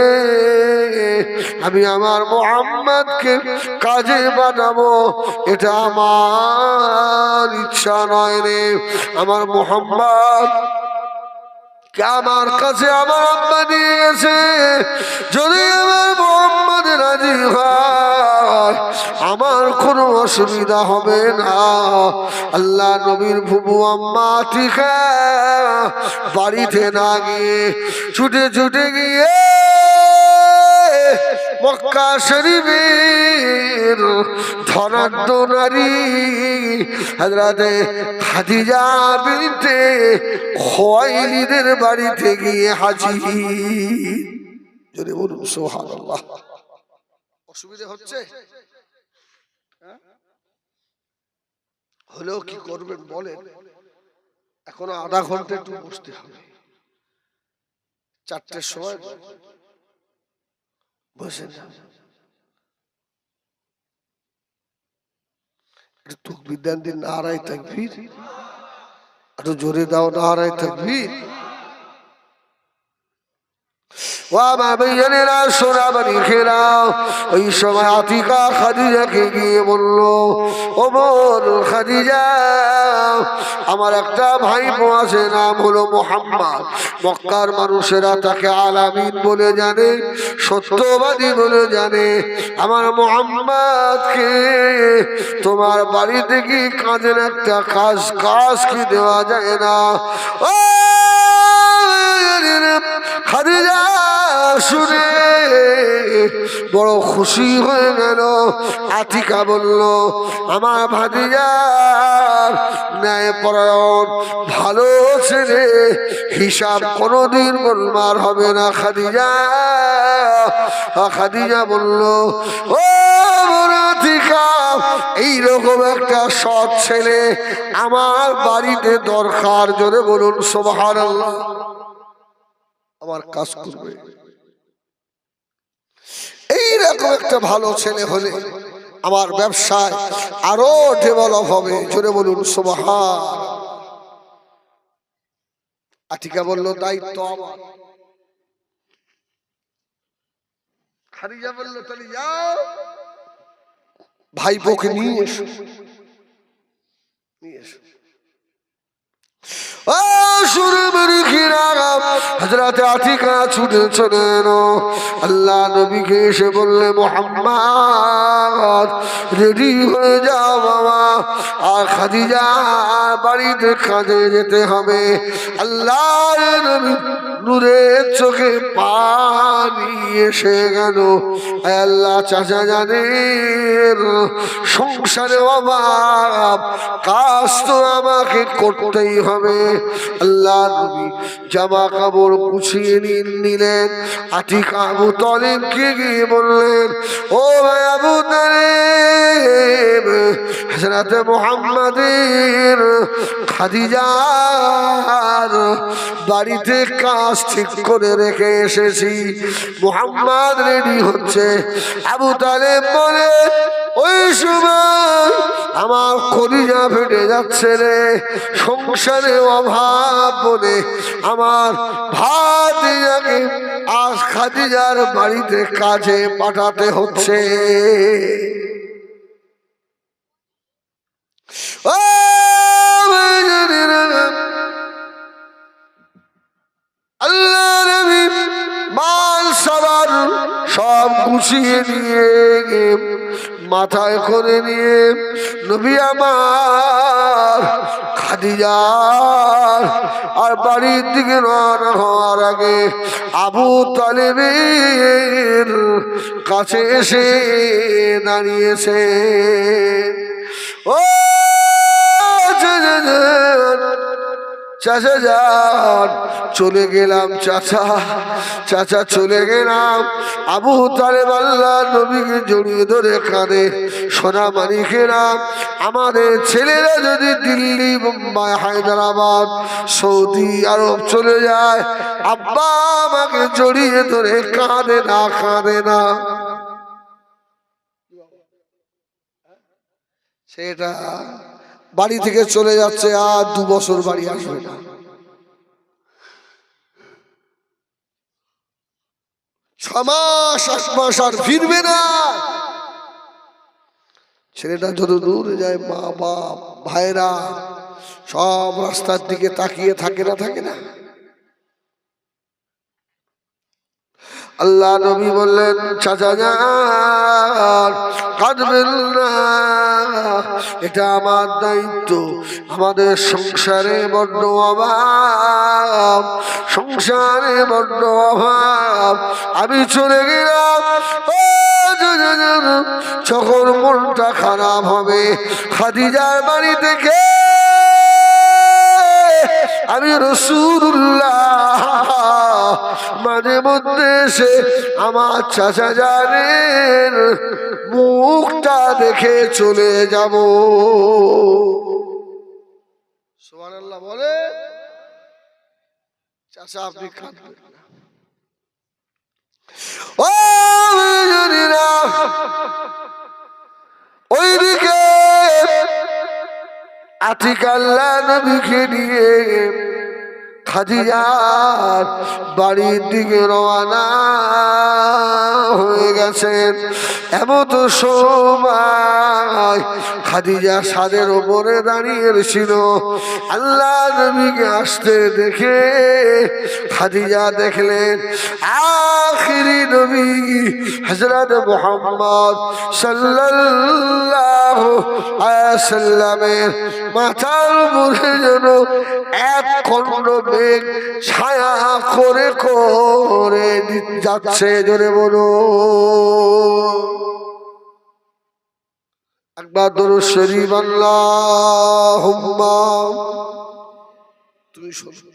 আমি আমার মুহাম্মদকে কাজে বানাবো, এটা আমার ইচ্ছা নয় রে। আমার মুহাম্মদ আমার কাছে আমার আম্মা নিয়ে গেছে, যদি আমার মুহাম্মদ রাজি হয় আমার কোনো অসুবিধা হবে না। আল্লাহ নবীর ফুফু আম্মা আতিকা বাড়িতে না গিয়ে ছুটে ছুটে গিয়ে মক্কা শরীফের ধনাঢ্য নারী হযরতে খাদিজা বিনতে খুয়াইলিদের বাড়িতে গিয়ে হাজির। যদি বলুন সুবহানাল্লাহ। অসুবিধা হচ্ছে? হলেও কি করবেন বলেন? এখনো আধা ঘন্টা একটু বসতে হবে, 4টের সময় বসে না। তাকবীর দেন, দিন নারায়ে তাকবীর, একটু জোরে দাও নারায়ে তাকবীর। ও ও আমার ভাইয়েরা সোনাবাড়ি খেরাও, ওই সময় আতিকা খাদিজাকে গিয়ে বলল, ও বোন খাদিজা, আমার একটা ভাইপো আছে, নাম হলো মুহাম্মদ। মক্কার মানুষেরা তাকে আলামিন বলে জানে, সত্যবাদী বলে জানে। আমার মুহাম্মদকে তোমার বাড়িতে কি কাজের একটা কাজ কি দেওয়া যায় না? ও খাদিজা শুনে বড় খুশি হয়ে গেল। আতিকা বলল, আমার ভাতিজা ন্যায়পরায়ণ ভালো ছেলে, হিসাব কোনোদিন গোলমাল হবে না। খাদিজা বলল, ও আতিকা, এইরকম একটা সৎ ছেলে আমার বাড়িতে দরকার। জোরে বলুন সুবহানাল্লাহ। আমার কাজ করবে, এইরকম একটা ভালো ছেলে হলে আমার ব্যবসায় আরো ডেভেলপ হবে। জোরে বলুন সুবহান। আতিকা বলল, দায়িত্ব আমার। খাদিজা বলল, তাহলে যাও ভাইপোকে নিয়ে এসো, নিয়ে এসো। হযরতে আতিকা ছুটে চলে এলো। আল্লাহ নবীকে এসে বললে, মুহাম্মদ রেডি হয়ে যাও বাবা, আর খাদিজা বাড়িতে কাজে যেতে হবে। আল্লাহ নবী নূরের চোখে পানি এসে গেল। আল্লাহ চাচা জানেন সংসারে অভাব, কাজ তো আমাকে করতেই হবে। আল্লাহ নবী জামা কাপড় গুছিয়ে নিলেন। আতিকা আবু তালিবকে গিয়ে বললেন, ও ভাই আবু তালিব, হযরতে মুহাম্মাদের খাদিজার বাড়িতে কাজ ঠিক করে রেখে এসেছি, মুহাম্মদ রেডি হচ্ছে। আবু তালেব বলে, ওই সময় আমার কলিজা ফেটে যাচ্ছে রে, সংসারে অভাব বলে আমার ভাতিজাকে আজ খাদিজার বাড়িতে কাজে পাঠাতে হচ্ছে। আল্লাহ নবী মাল সাবার সব গুছিয়ে নিয়ে মাথায় করে নিয়ে নবী আমার খাদিজার আর বাড়ির দিকে রওনা হওয়ার আগে আবু তালেবের কাছে এসে দাঁড়িয়েছে। ও চাচা যান, চলে গেলাম চাচা, চাচা চলে গেলাম। আবু তালেব আল্লাহ নবীকে জড়িয়ে ধরে কাঁদে, সোনা মানিকেরা, আমাদের ছেলেরা যদি দিল্লি, মুম্বাই, হায়দ্রাবাদ, সৌদি আরব চলে যায়, আব্বা আমাকে জড়িয়ে ধরে কাঁদে না, কাঁদে না। সেটা বাড়ি থেকে চলে যাচ্ছে, আর 2 বছর বাড়ি আসবে না। 6 মাস 8 মাস আর ফিরবে না। ছেলেটা যত দূরে যায়, মা বাপ ভাইরা সব রাস্তার দিকে তাকিয়ে থাকে না, থাকে না। আল্লাহ নবী বললেন, চাচা যান, কাঁদবেন না, এটা আমার দায়িত্ব। আমাদের সংসারে বড্ড অভাব, সংসারে বড্ড অভাব। আমি চলে গেলাম, যখন মনটা খারাপ হবে, খাদিজার বাড়ি থেকে আমি রাসূলুল্লাহ মাঝে মধ্যে এসে আমার চাচা জানের মুখটা দেখে চলে যাব। সুবহানাল্লাহ বলে, চাচা আপনি কাঁদবেন না। ও জানিনা, ওইদিকে আতিকা আল্লাহ নবীকে নিয়ে খাদিজার বাড়ির দিকে রওনা হয়ে গেছেন। এমন সময় খাদিজা ছাদের উপরে দাঁড়িয়ে ছিল। আল্লাহ নবীকে আসতে দেখে খাদিজা দেখলেন আখিরি নবী হযরত মুহাম্মদ সাল্লাল্লাহু আলাইহি সাল্লামের মাথার উপরে যেন এক খণ্ড মেঘ ছায়া করে করে যাচ্ছে। জোরে বলো একবার দরুদ শরীফ আল্লাহুম্মা। তুমি শোনো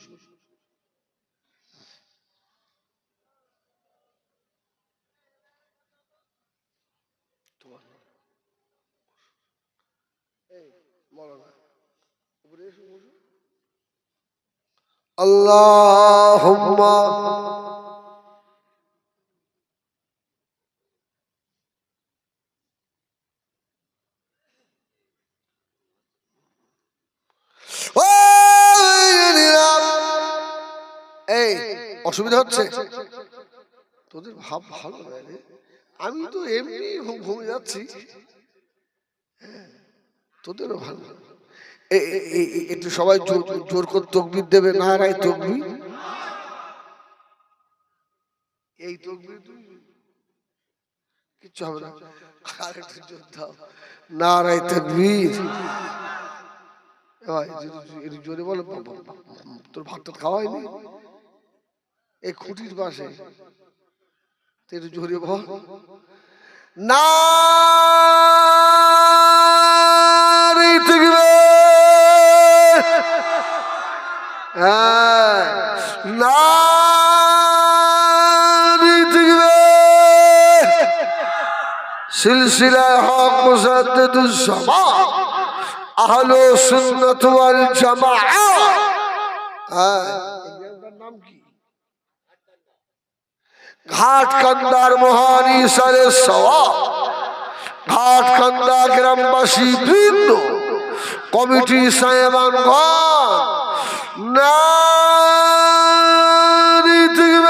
আল্লাহুম্মা এই অসুবিধা হচ্ছে তোদের ভাব ভালো রে। আমি তো এমনি ঘুমে যাচ্ছি, তোদেরও ভালো। একটু সবাই জোর করে তাকবীর দেবে, নারায়ে তাকবীর। এই তাকবীর কিচ্ছু হবে না, আরেকটু জোর দাও, নারায়ে তাকবীর। একটু জোরে বলো, তোর ভাতটা খাওয়া হয়নি এই খুঁটির পাশে, একটু জোরে বল নারায়ে তাকবীর। হ্যাঁ নারায়ে তাকবীর। সিলসিলা হক মুজাদ্দিদুস জামাত আহলে সুন্নাত ওয়াল জামাআহ। নাম কি? ঘাটকান্দার মহান ইসারে সওয়াব, ঘাটকান্দা গ্রামবাসী বৃন্দ, কমিটি সাহেবানগণ, নারায়ে তাকবীর।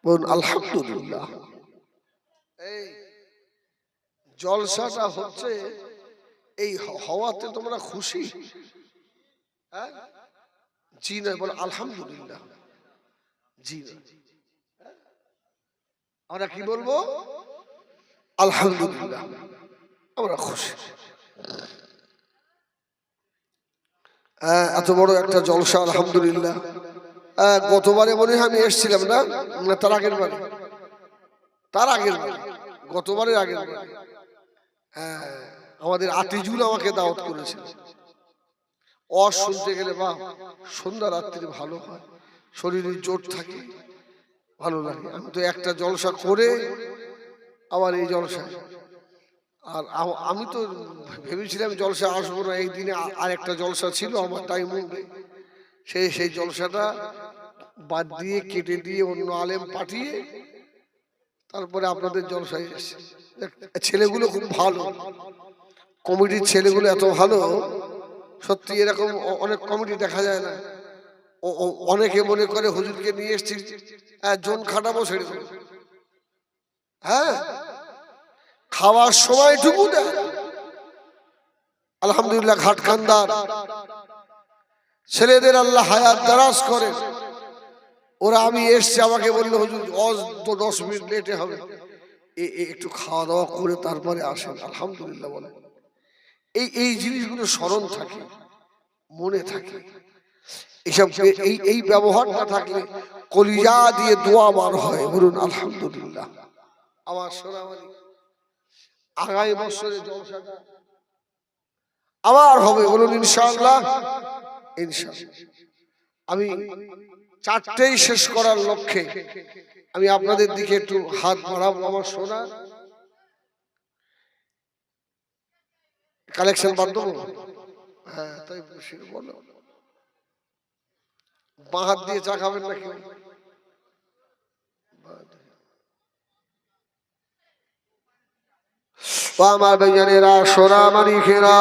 বলুন আলহামদুলিল্লাহ। এই জলসাটা হচ্ছে এই হওয়াতে তোমরা খুশি? হ্যাঁ জি না, বলো আলহামদুলিল্লাহ। জি না, আমরা কি বলবো? আলহামদুলিল্লাহ, আমরা খুশি। এত বড় একটা জলসা আলহামদুলিল্লাহ। গতবারে মনে হয় আমি এসেছিলাম না, তার আগের বারে, গতবারের আগের বারে আমাদের আতিজুল আমাকে দাওয়াত করেছিল। শুনতে গেলে বা সন্ধ্যা রাত্রি ভালো হয়, শরীরের জোর থাকে, ভালো লাগে। আমি তো একটা জলসা করে আবার এই জলসা, আর আমি তো ভেবেছিলাম জলসা আসবো না, এই দিনে আর একটা জলসা ছিল আমার টাইম, সেই জলসাটা বাদ দিয়ে কেটে দিয়ে অন্য আলেম পাঠিয়ে তারপরে আপনাদের জলসায় এসেছে। ছেলেগুলো খুব ভালো, কমিটির ছেলেগুলো এত ভালো, সত্যি এরকম অনেক কমিটি দেখা যায় না। অনেকে মনে করে হুজুরকে নিয়ে এসছি জোন খাটাবো, ছেড়ে দেবো। হ্যাঁ, খাওয়ার সময়টুকু দেয়। আলহামদুলিল্লাহ, ঘাটকান্দার ছেলেদের আল্লাহ হায়াত দারাজ করে। ওরা আমি এসছি, আমাকে বললো হুজুর 10 মিনিট লেটে হবে, একটু খাওয়া দাওয়া করে তারপরে আসেন। আলহামদুলিল্লাহ বলে এই জিনিসগুলো স্মরণ থাকে, মনে থাকে। এইসব এই ব্যবহারটা থাকলে কলিজা দিয়ে দোয়া বার হয়। বলুন আলহামদুলিল্লাহ। আমার সোনামানি আগামী বছরে জলসাটা আবার হবে, বলুন ইনশাআল্লাহ। ইনশাআল্লাহ আমি 4টেই শেষ করার লক্ষ্যে আমি আপনাদের দিকে একটু হাত বাড়াবো। আমার সোনা কালেকশন বাদ দেবো। হ্যাঁ তাই বলো, বাঁ হাত দিয়ে চা খাবেন না কেউ? ও আমার ভাইজানেরা সোনামানিকেরা,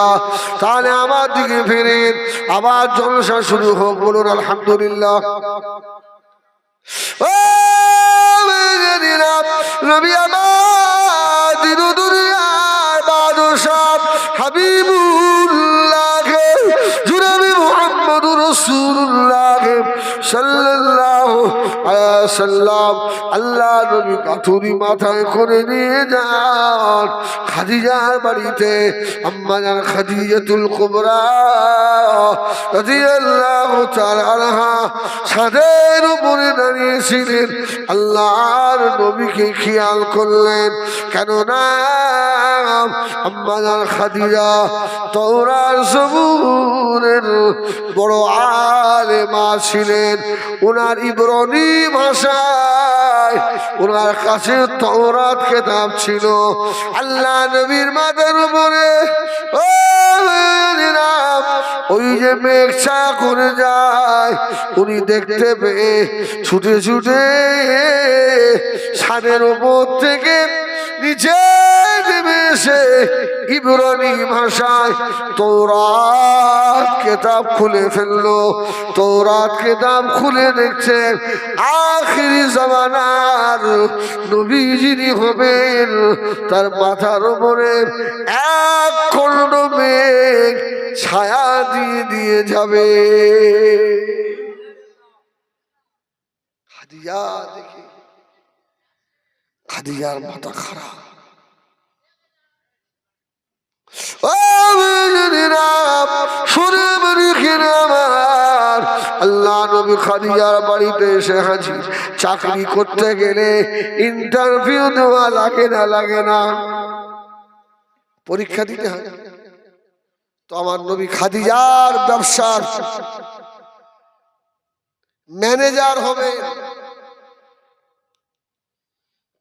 তাহলে আমার দিকে ফিরেন, আবার জলসা শুরু হোক, বলুন আলহামদুলিল্লাহ। ও ভাইজানেরা, নবী আমার দিন দুনিয়ার বাদশাহ হাবিবুল্লাহ জনাবে মুহাম্মদুর রাসূলুল্লাহ সাল্লাল্লাহু আলাইহি ওয়াসাল্লাম আল্লাহ নবী কাঠুরি মাথায় করে নিয়ে যান খাদিজার বাড়িতে। আম্মা জান খাদিজাতুল কুবরা রাদিয়াল্লাহু তাআলা আনহা ছাদের উপরে দাঁড়িয়েছিলেন, আল্লাহর নবীকে খেয়াল করলেন। কেননা আম্মা জান খাদিজা তাওরাত জবুরের বড় আলেমা ছিলেন। ওনার ইব্রানি ভাষায় ওনার কাছে তাওরাত কিতাব ছিল। আল্লাহ নবীর মাথার উপরে ওই যে মেঘ ছা করে যায়, উনি দেখতে পেয়ে ছুটে ছুটে ছাদের উপর থেকে নিচে নেমে এসে ইব্রানি ভাষায় তাওরাত কিতাব খুলে ফেললো। তাওরাত কিতাব খুলে দেখছেন আখিরি জামানার নবী যিনি হবেন তার মাথার উপরে এক খণ্ড মেঘ ছায়া দিয়ে দিয়ে যাবে। খাদিজা দেখে খাদিজার মাথা খারাপ। আল্লাহ নবী খাদিজার বাড়িতে এসে হাজির। চাকরি করতে গেলে ইন্টারভিউ দেওয়া লাগে না? লাগে না? পরীক্ষা দিতে হয়। তো আমার নবী খাদিজার ব্যবসার ম্যানেজার হবে,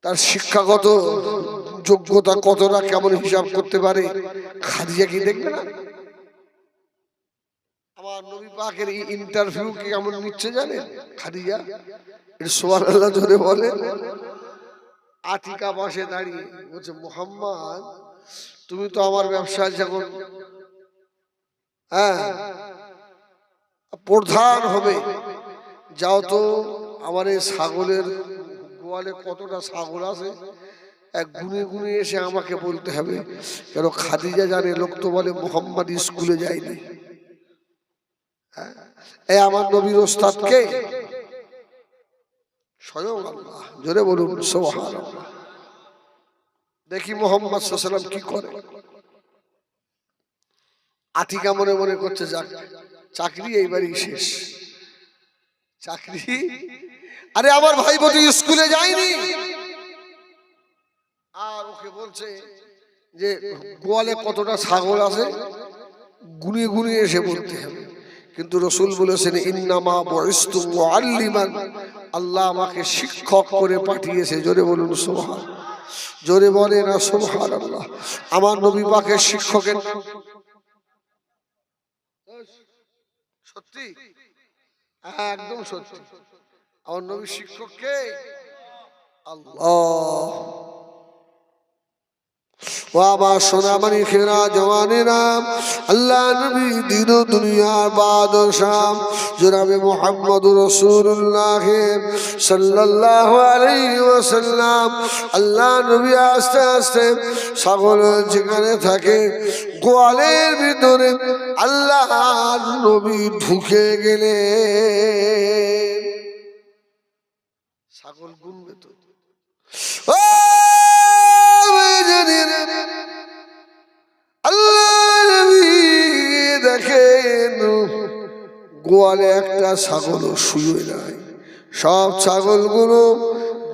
তার শিক্ষাগত যোগ্যতা কতটা কেমন হিসাব করতে পারে খাদিজা কি দেখবে না? আমার নবী পাকের ইন্টারভিউ কি কেমন নিচ্ছে জানেন খাদিজা? সুবহানাল্লাহ জোরে বলে। আতিকা পাশে দাঁড়িয়ে বলছে, মুহাম্মদ তুমি তো আমার ব্যবসায় যখন প্রধান হবে, যাও তো আমার এই ছাগলের গোয়ালে কতটা ছাগল আছে এক গুনে গুনে এসে আমাকে বলতে হবে। কেন খাদিজা জানে লোক তো বলে মুহাম্মদ স্কুলে যায়নি। এই আমার নবীর ওস্তাদ কে? স্বয়ং আল্লাহ। জোরে বলুন সুবহানাল্লাহ। দেখি মুহাম্মদ সাল্লাল্লাহু আলাইহি ওয়াসাল্লাম কি করে। আতিকা মনে মনে করছে যাক চাকরি এইবারই শেষ। চাকরি? আরে আমার ভাই বোন স্কুলে যায়নি। আর ওকে বলছে যে গোয়ালে কতটা ছাগল আছে গুনে গুনে এসে বলতে হবে। কিন্তু রাসূল বলেছেন ইন্নামা বুইসতু মুআল্লিমান, আল্লাহ আমাকে শিক্ষক করে পাঠিয়েছে। জোরে বলুন সুবহান। জোরে বলে না সুবহানাল্লাহ। আমার নবী পাকের শিক্ষকের সত্যি, একদম সত্যি। আমার নবীর শিক্ষক কে? আল্লাহ। ও আমার সোনামানিকেরা, জওয়ানেরা, আল্লাহ নবী দিন দুনিয়ার বাদশাহ জনাবে মুহাম্মদুর রাসূলুল্লাহ সাল্লাল্লাহু আলাইহি ওয়াসাল্লাম আল্লাহ নবী আস্তে আস্তে ছাগল যেখানে থাকে গোয়ালের ভিতরে আল্লাহর নবী ঢুকে গেলেন। ছাগল গুনবে তো। দেখেন গোয়ালে একটা ছাগল শুয়ে নাই। সব ছাগলগুলো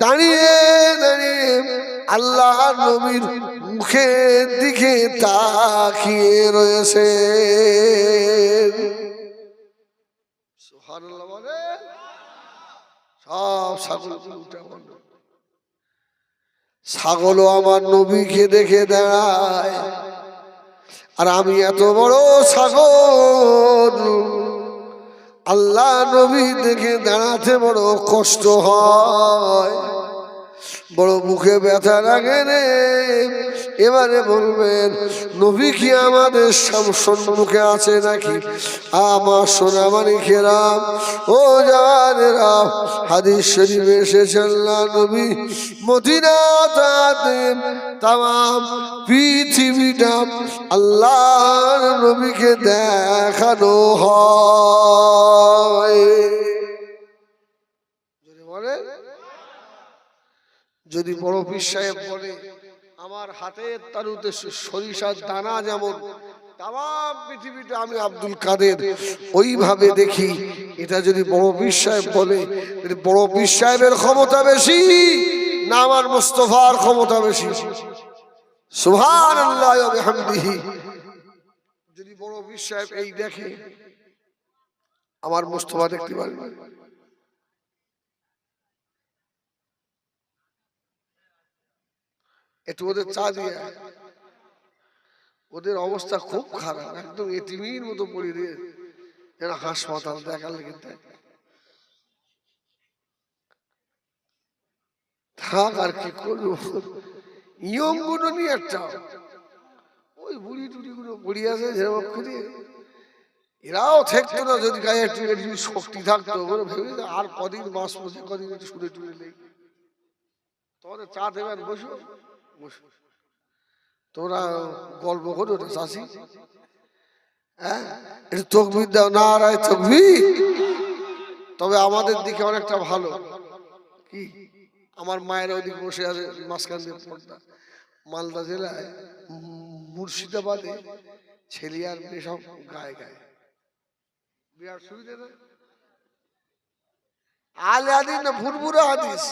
দাঁড়িয়ে দাঁড়িয়ে আল্লাহ নবীর মুখের দিকে তাকিয়ে রয়েছে। সুবহানাল্লাহ বলে। সব ছাগলগুলো উঠে বলল। ছাগলও আমার নবীকে দেখে দাঁড়ায়। আর আমি এত বড় ছাগল, আল্লাহ নবী দেখে দাঁড়াতে বড় কষ্ট হয়, বড় মুখে ব্যথা লাগে রে। এবারে বলবেন নবী কি আমাদের সম্মুখে আছে নাকি? আমার সোনামানিকেরা ও জানেরা, হাদিস শরীফে এসেছে আল্লাহ নবী মদিনাতে তামাম পৃথিবীটা আল্লাহর নবীকে দেখানো হয়। যদি বড় পীর সাহেব বলে আমার হাতের তালুতে সরিষার দানা যেমন তামাম পৃথিবীটা আমি আব্দুল কাদের ওইভাবে দেখি, এটা যদি বড় পীর সাহেব বলে, বড় পীর সাহেবের ক্ষমতা বেশি না আমার মুস্তাফার ক্ষমতা বেশি? সুবহানাল্লাহ ওয়া বিহামদিহি। যদি বড় পীর সাহেব এই দেখে, আমার মুস্তাফা দেখতে পারবে? একটু ওদের চা দিয়ে, ওদের অবস্থা খুব খারাপ, একদম এতিমের মতো পড়ে রে, এরা হাসপাতাল দেখার লেগে থাক। আর কি করবো, ইয়ং গুলো নিয়ে একটা ওই বুড়ি টুড়ি গুলো পড়ি আছে যেরকম করে, এরাও থাকতো না যদি গায়ে একটু শক্তি থাকতো। ভেবে আর কদিন বাঁচবো, যে কদিন একটু শুনে টুরে নেই। তোমাদের চা দেবেন, বসো বসো, তোমরা গল্প করো ওটা চাষি। হ্যাঁ, একটু তকবির দাও, না রায় তকবির। তবে আমাদের দিকে অনেকটা ভালো। কি আমার মায়ের ওইদিকে বসে আছে মাঝখান দিয়ে পর্দা, মালদা জেলায় মুর্শিদাবাদে ছেলে আর মেয়ে সব গায়ে গায়ে বিরাট সুবিধা না। আলে হাদিস না ফুরফুরা হাদিস,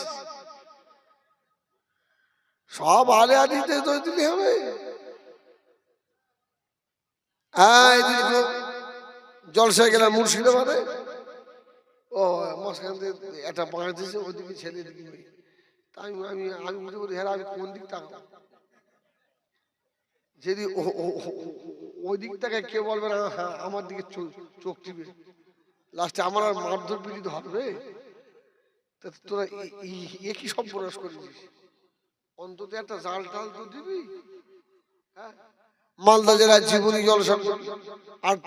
সব আলে হাদিসে তো দিলে হবে। জলসায় গেলাম মুর্শিদাবাদে, ও মাঝখান দিয়ে একটা পাঁচ দিয়েছে, ওইদিকে ছেলে দিকে মেয়ে। তাই আমি আমি বুঝে বলি, হ্যাঁ আমি কোন দিক তাকাবো? যদি ওই দিক থেকে কেউ বলবে না হ্যাঁ আমার দিকে চোখ টিপে, লাস্টে আমার আর মারধর পিড়ি ধরবে। তোরা একই সব প্রয়াস করেছিস, অন্তত একটা জাল টাল তো দিবি। হ্যাঁ, মালদা জেলায় জীবনী জলসা 8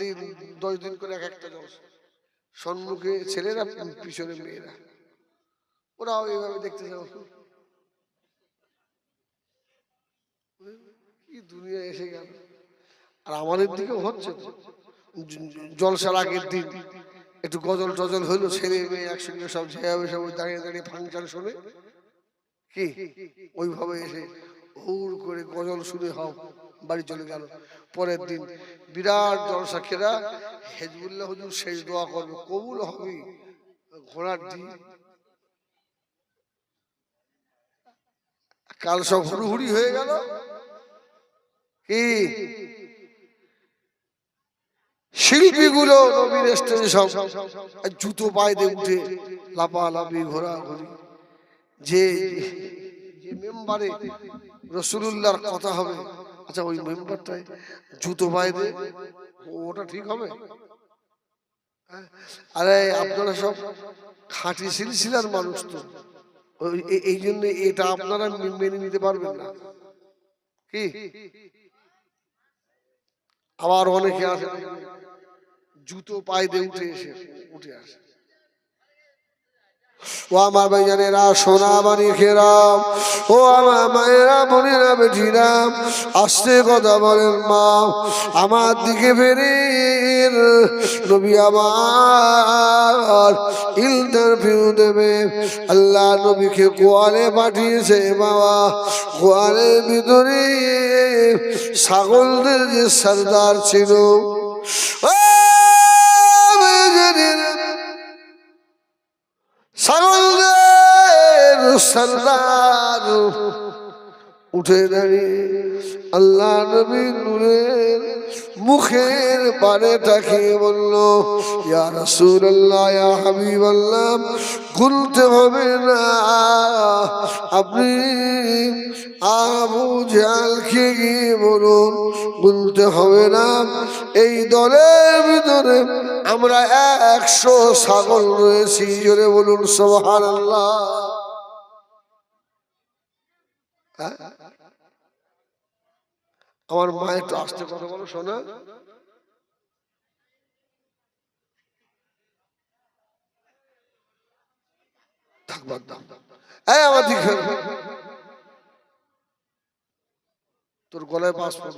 দিন 10 দিন করে এক একটা জলসা, সম্মুখে ছেলেরা পিছনে মেয়েরা, ওরাও এইভাবে দেখতে যাও। কি দুনিয়া এসে গেল। আর আমাদের দিকেও হচ্ছে জলসার আগের দিন একটু গজল টজল হইলো, ছেলে মেয়ে একসঙ্গে সব ঝেয়াবে, সব দাঁড়িয়ে দাঁড়িয়ে ফাংশন শোনে, কি ওইভাবে এসে হুড় করে গজল শুনে হও বাড়ি চলে গেল। পরের দিন বিরাট জলসা খেরা, হেজবুল্লাহ হুজুর শেষ দোয়া করবে, কবুল হবে। ঘোড়ার দিন কাল সব হুড়ুহুড়ি হয়ে গেল। কি শিল্পীগুলো নবীর স্টেজে সব জুতো পায়ে দিয়ে উঠে লাফালাফি ঘোরাঘুরি, যে মেম্বারে রাসূলুল্লাহর কথা হবে, আচ্ছা ওই মেম্বারটায় জুতো পায়ে দিয়ে, ওটা ঠিক হবে? আরে আপনারা সব খাঁটি সিলসিলার মানুষ, তো এই জন্য এটা আপনারা মেনে নিতে পারবেন না। কি আবার অনেকে আছে জুতো পায়ে দিয়ে উঠে আসে। ও আমার ভাইজানেরা, সোনা মানিকেরাম, ও আমার মায়েরা, বোনেরা, বেটিরা, আস্তে কথা বলেন মা, আমার দিকে ফেরেন। নবী আমার ইন্টারভিউ দেবে, আল্লাহ নবীকে গোয়ালে পাঠিয়েছে বাবা। গোয়ালের ভিতরে ছাগলদের যে সর্দার ছিল, ছাগলদের সর্দার উঠে দাঁড়িয়ে আল্লাহ নবী নূরের মুখের পানে তাকিয়ে বলল, ইয়া রাসূলুল্লাহ, ইয়া হাবিবাল্লাহ, খুলতে হবে না, আপনি আবু জাহলকে গিয়ে বলুন বলতে হবে না। এই দলের ভিতরে আমরা 100 ছাগল রয়েছি, জোরে বলুন সুবহানাল্লাহ। আমার মায়ের তো আসতে কথা বলো শোনা। থাকবার দাম এই আমার দিকে তোর গলায় পাসপোর্ট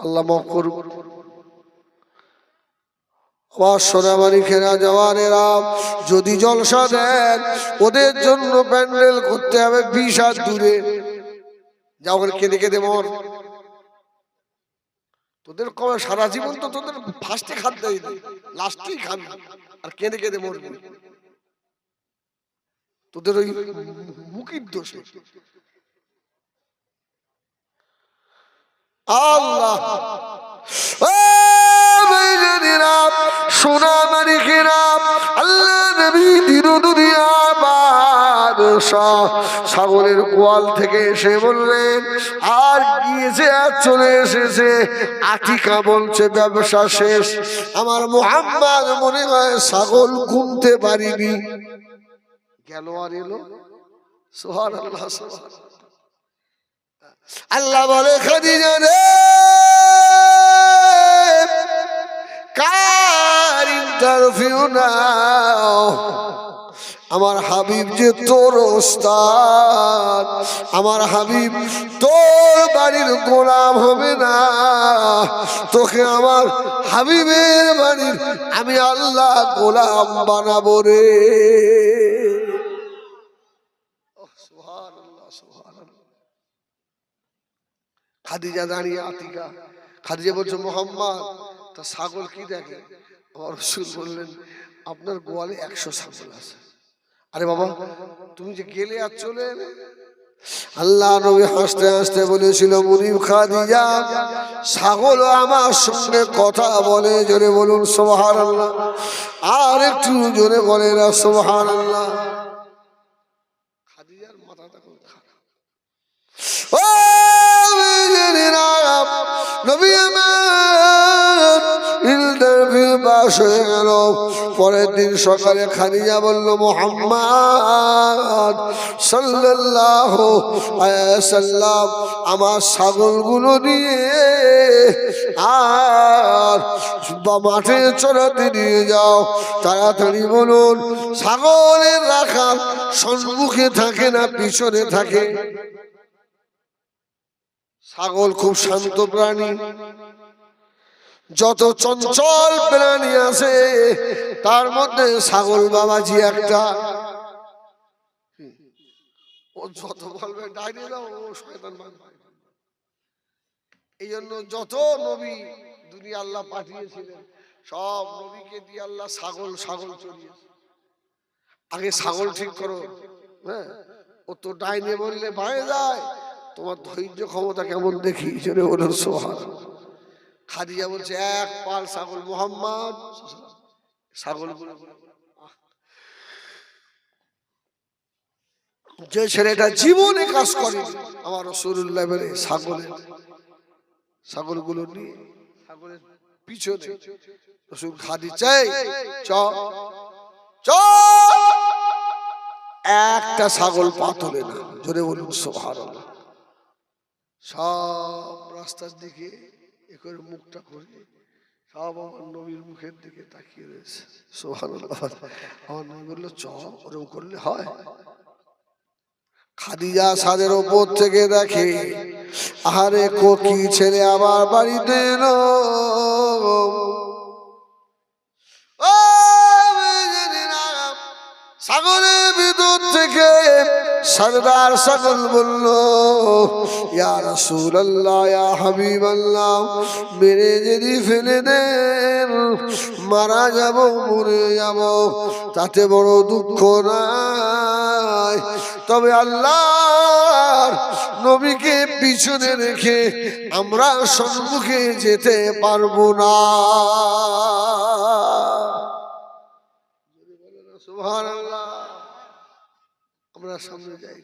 আল্লাহ মাফ করুক। আমার সোনামারি খেরা জওয়ানেরা যদি জলসা দেন ওদের জন্য প্যান্ডেল করতে হবে 20 হাত দূরে। যাও কেঁদে কেঁদে মর। তোদের কবে সারা জীবন তো তোদের ফার্স্টে খাদ্য লাস্টেই খাবি আর কেঁদে কেঁদে মরবি। তোদের ওই মুখির দোষে আল্লাহ সোনা মানিকেরা আল্লাহ নবী দিনুদুনিয়া বাদশাহ ছাগলের গোয়াল থেকে এসে বললেন আর গিয়েছে আর চলে এসেছে। আতিকা বলছে ব্যবসা শেষ। আমার মুহাম্মদ মনে হয় ছাগল গুনতে পারিনি, গেল আর এলো। সুবহানাল্লাহ সুবহানাল্লাহ। আল্লাহ বলে খাদিজা রে কার ইন্টারভিউ নাও। আমার হাবিব যে তোর ওস্তাদ, আমার হাবিব তোর বাড়ির গোলাম হবে না, তোকে আমার হাবিবের বাড়ির আমি আল্লাহ গোলাম বানাবো রে। সুবহানাল্লাহ সুবহানাল্লাহ। খাদিজা দাঁড়িয়ে আতিকা, খাদিজা বলছে মোহাম্মদ তা ছাগল কি দেখে? আমার রাসূল বললেন আপনার গোয়ালে 100 ছাগল আছে। আরে বাবা তুমি যে গেলে আর চলে এলে। আল্লাহ নবী হাসতে হাসতে বলেছিল মুনিব খাদিজা ছাগল আমার সঙ্গে কথা বলে। জোরে বলুন সুবহানাল্লাহ। আর একটু জোরে বলে না সুবহানাল্লাহ। খাদিজার মাথাটা খুব খারাপ। ও নবী আমার ইন্টারভিউ পাস হয়ে গেল। পরের দিন সকালে খাদিজা বলল মুহাম্মদ সাল্লাল্লাহু আলাইহি ওয়াসাল্লাম আমার ছাগলগুলো নিয়ে আর মাঠে চড়াতে নিয়ে যাও। তাড়াতাড়ি বলুন ছাগলের রাখাল সম্মুখে থাকে না পিছনে থাকে? ছাগল খুব শান্ত প্রাণী। যত চঞ্চল প্রাণী আছে তার মধ্যে ছাগল বাবাজি একটা। ও যত বলবে ডাইনে দাও ও শয়তান বানাবে। এই জন্য যত নবী দুনিয়া আল্লাহ পাঠিয়েছিলেন সব নবীকে দিয়ে আল্লাহ ছাগল ছাগল চড়িয়েছে। আগে ছাগল ঠিক করো। হ্যাঁ ও তো ডাইনে বললে বাঁয়ে যায়। তোমার ধৈর্য ক্ষমতা কেমন দেখি। জোরে বলুন সুবহানাল্লাহ। খাদিজা বলছে এক পাল ছাগল মুহাম্মদ ছাগল যে ছেলেটা জীবনে কাজ করে আমার রাসূলুল্লাহ বলে ছাগলগুলো নিয়ে ছাগলের পিছনে রাসূল খাদিজাই চ চ একটা ছাগল পা তোলে না। জোরে বলুন সুবহানাল্লাহ। সব রাস্তার দিকে করে মুখটা করে সব আমার নবীর মুখের দিকে তাকিয়ে রয়েছে। সুবহানাল্লাহ। আমার নবী বলল চ ওরকম করলে হয়? খাদিজা ছাদের উপর থেকে দেখে আহারে কোকি ছেলে আবার বাড়িতে এলো। ছাগলের ভিতর থেকে সরদার ছাগল বলল ইয়া রাসূলুল্লাহ ইয়া হাবিবাল্লাহ মেরে যদি ফেলে দেন মারা যাব মরে যাব তাতে বড় দুঃখ নাই, তবে আল্লাহর নবীকে পিছনে রেখে আমরা সম্মুখে যেতে পারবো না। সুবহানাল্লাহ। আমরা সামনে যাই।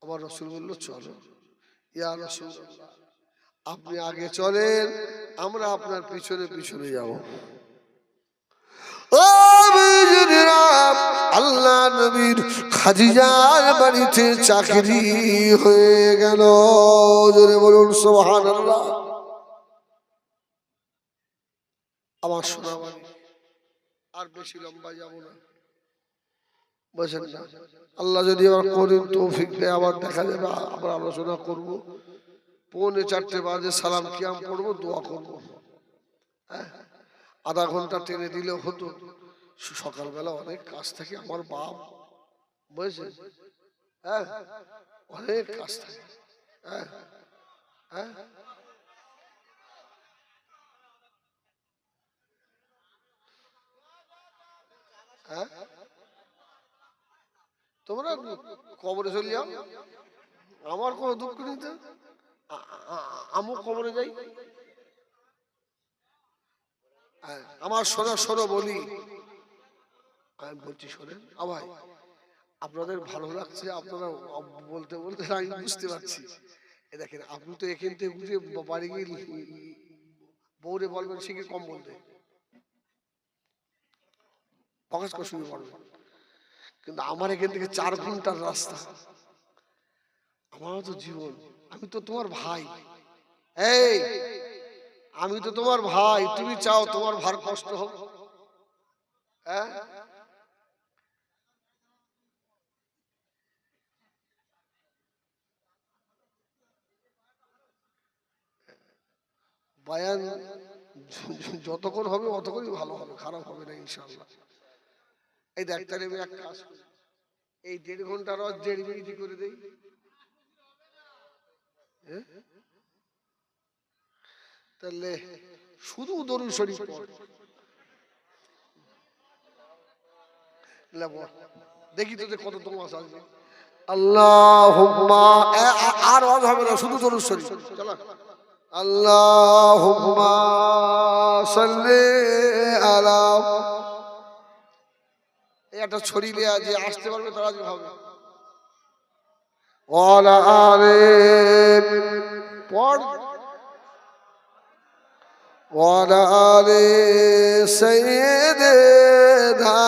আমার রাসূল বলল চলো। ইয়া রাসূলুল্লাহ আপনি আগে চলেন আমরা আপনার পিছনে পিছনে যাব। ও বিজনেরা, আল্লাহ নবীর খাদিজার বাড়িতে চাকরি হয়ে গেল। জোরে বলুন সুবহানাল্লাহ। আমার সোনা বাড়ি, আর বেশি লম্বা যাব না, বুঝেন না? আল্লাহ যদি আবার করেন তৌফিক দেয়, আবার দেখা যাবে, আবার আলোচনা করব। 3:45 বাজে সালাম কিয়াম পড়বো, দোয়া করবো। আধা ঘন্টা টেনে দিলে হতো। সকালবেলা অনেক কাজ থাকে আমার বাপ, বুঝেছেন? হ্যাঁ, অনেক কাজ থাকে। হ্যাঁ হ্যাঁ, হ্যাঁ, তোমরা কবরে চলে যাও, আমার কোনো দুঃখ নেই তো। আমু কবরে যাই। আমার শোনা শোনো বলি, আমি বলছি শোনেন ভাই, আপনাদের ভালো লাগছে, আপনারা বলতে বলতে আমি বুঝতে পারছি। এ দেখেন, আপনি তো এখান থেকে বুঝে বাড়ি গিয়ে বউরে বলবেন সে কি কম বলতে, প্রকাশ করে শুরু করবেন। কিন্তু আমার এখান থেকে 4 ঘন্টার রাস্তা, আমারও তো জীবন। আমি তো তোমার ভাই, এই আমি তো তোমার ভাই, তুমি চাও তোমার ভার কষ্ট হোক? হ্যাঁ, বায়ান যতক্ষণ হবে অতক্ষণই ভালো হবে, খারাপ হবে না ইনশাআল্লাহ। এই দেখ, তাহলে আমি এক কাজ করি, এই 1.5 ঘন্টা রস 1.5 মিনিট করে দেই। তাহলে শুধু দরুদ শরীফ পড়, দেখি তোদের কত তোমাস আসবে। আল্লাহুম্মা, আর ওয়াজ হবে না, শুধু দরুদ শরীফ। চলো, আল্লাহুম্মা সাল্লি আলা, এই একটা ছড়িলে যে আসতে পারবে তারা যে হবে। ওয়ালা আলে পড়, ওয়ালা আলে সাইয়্যিদিনা।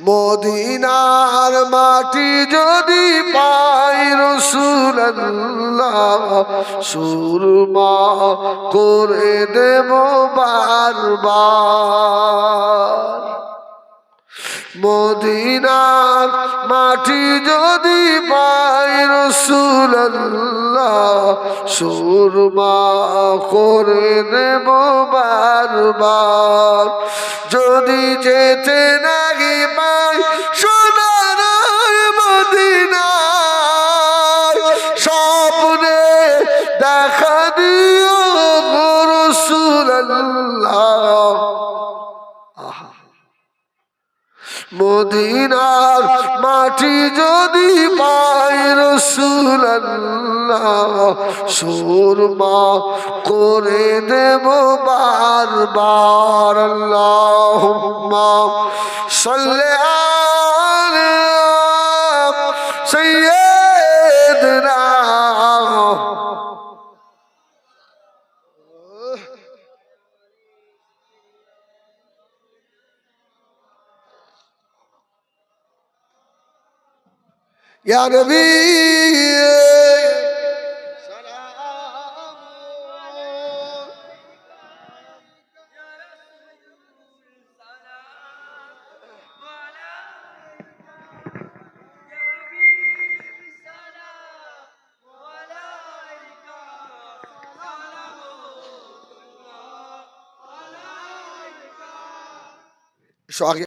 মদিনার মাটি যদি পাই রাসূলুল্লাহ, সুরমা করে দেব বারবার। মদিনার মাটি যদি পাই রাসূলুল্লাহ, সুরমা করে দেব বারবার। যদি যেতে নাহি পাই সোনার মদিনায়, স্বপ্নে দেখা দিও গো রাসূলুল্লাহ। মদিনার মাটি যদি পাই রাসূলুল্লাহ, সুরমা করে দেব বারবার। আল্লাহুম্মা সাল্লি আলা সাইয়্যিদিনা। ইয়া নবী সালাম।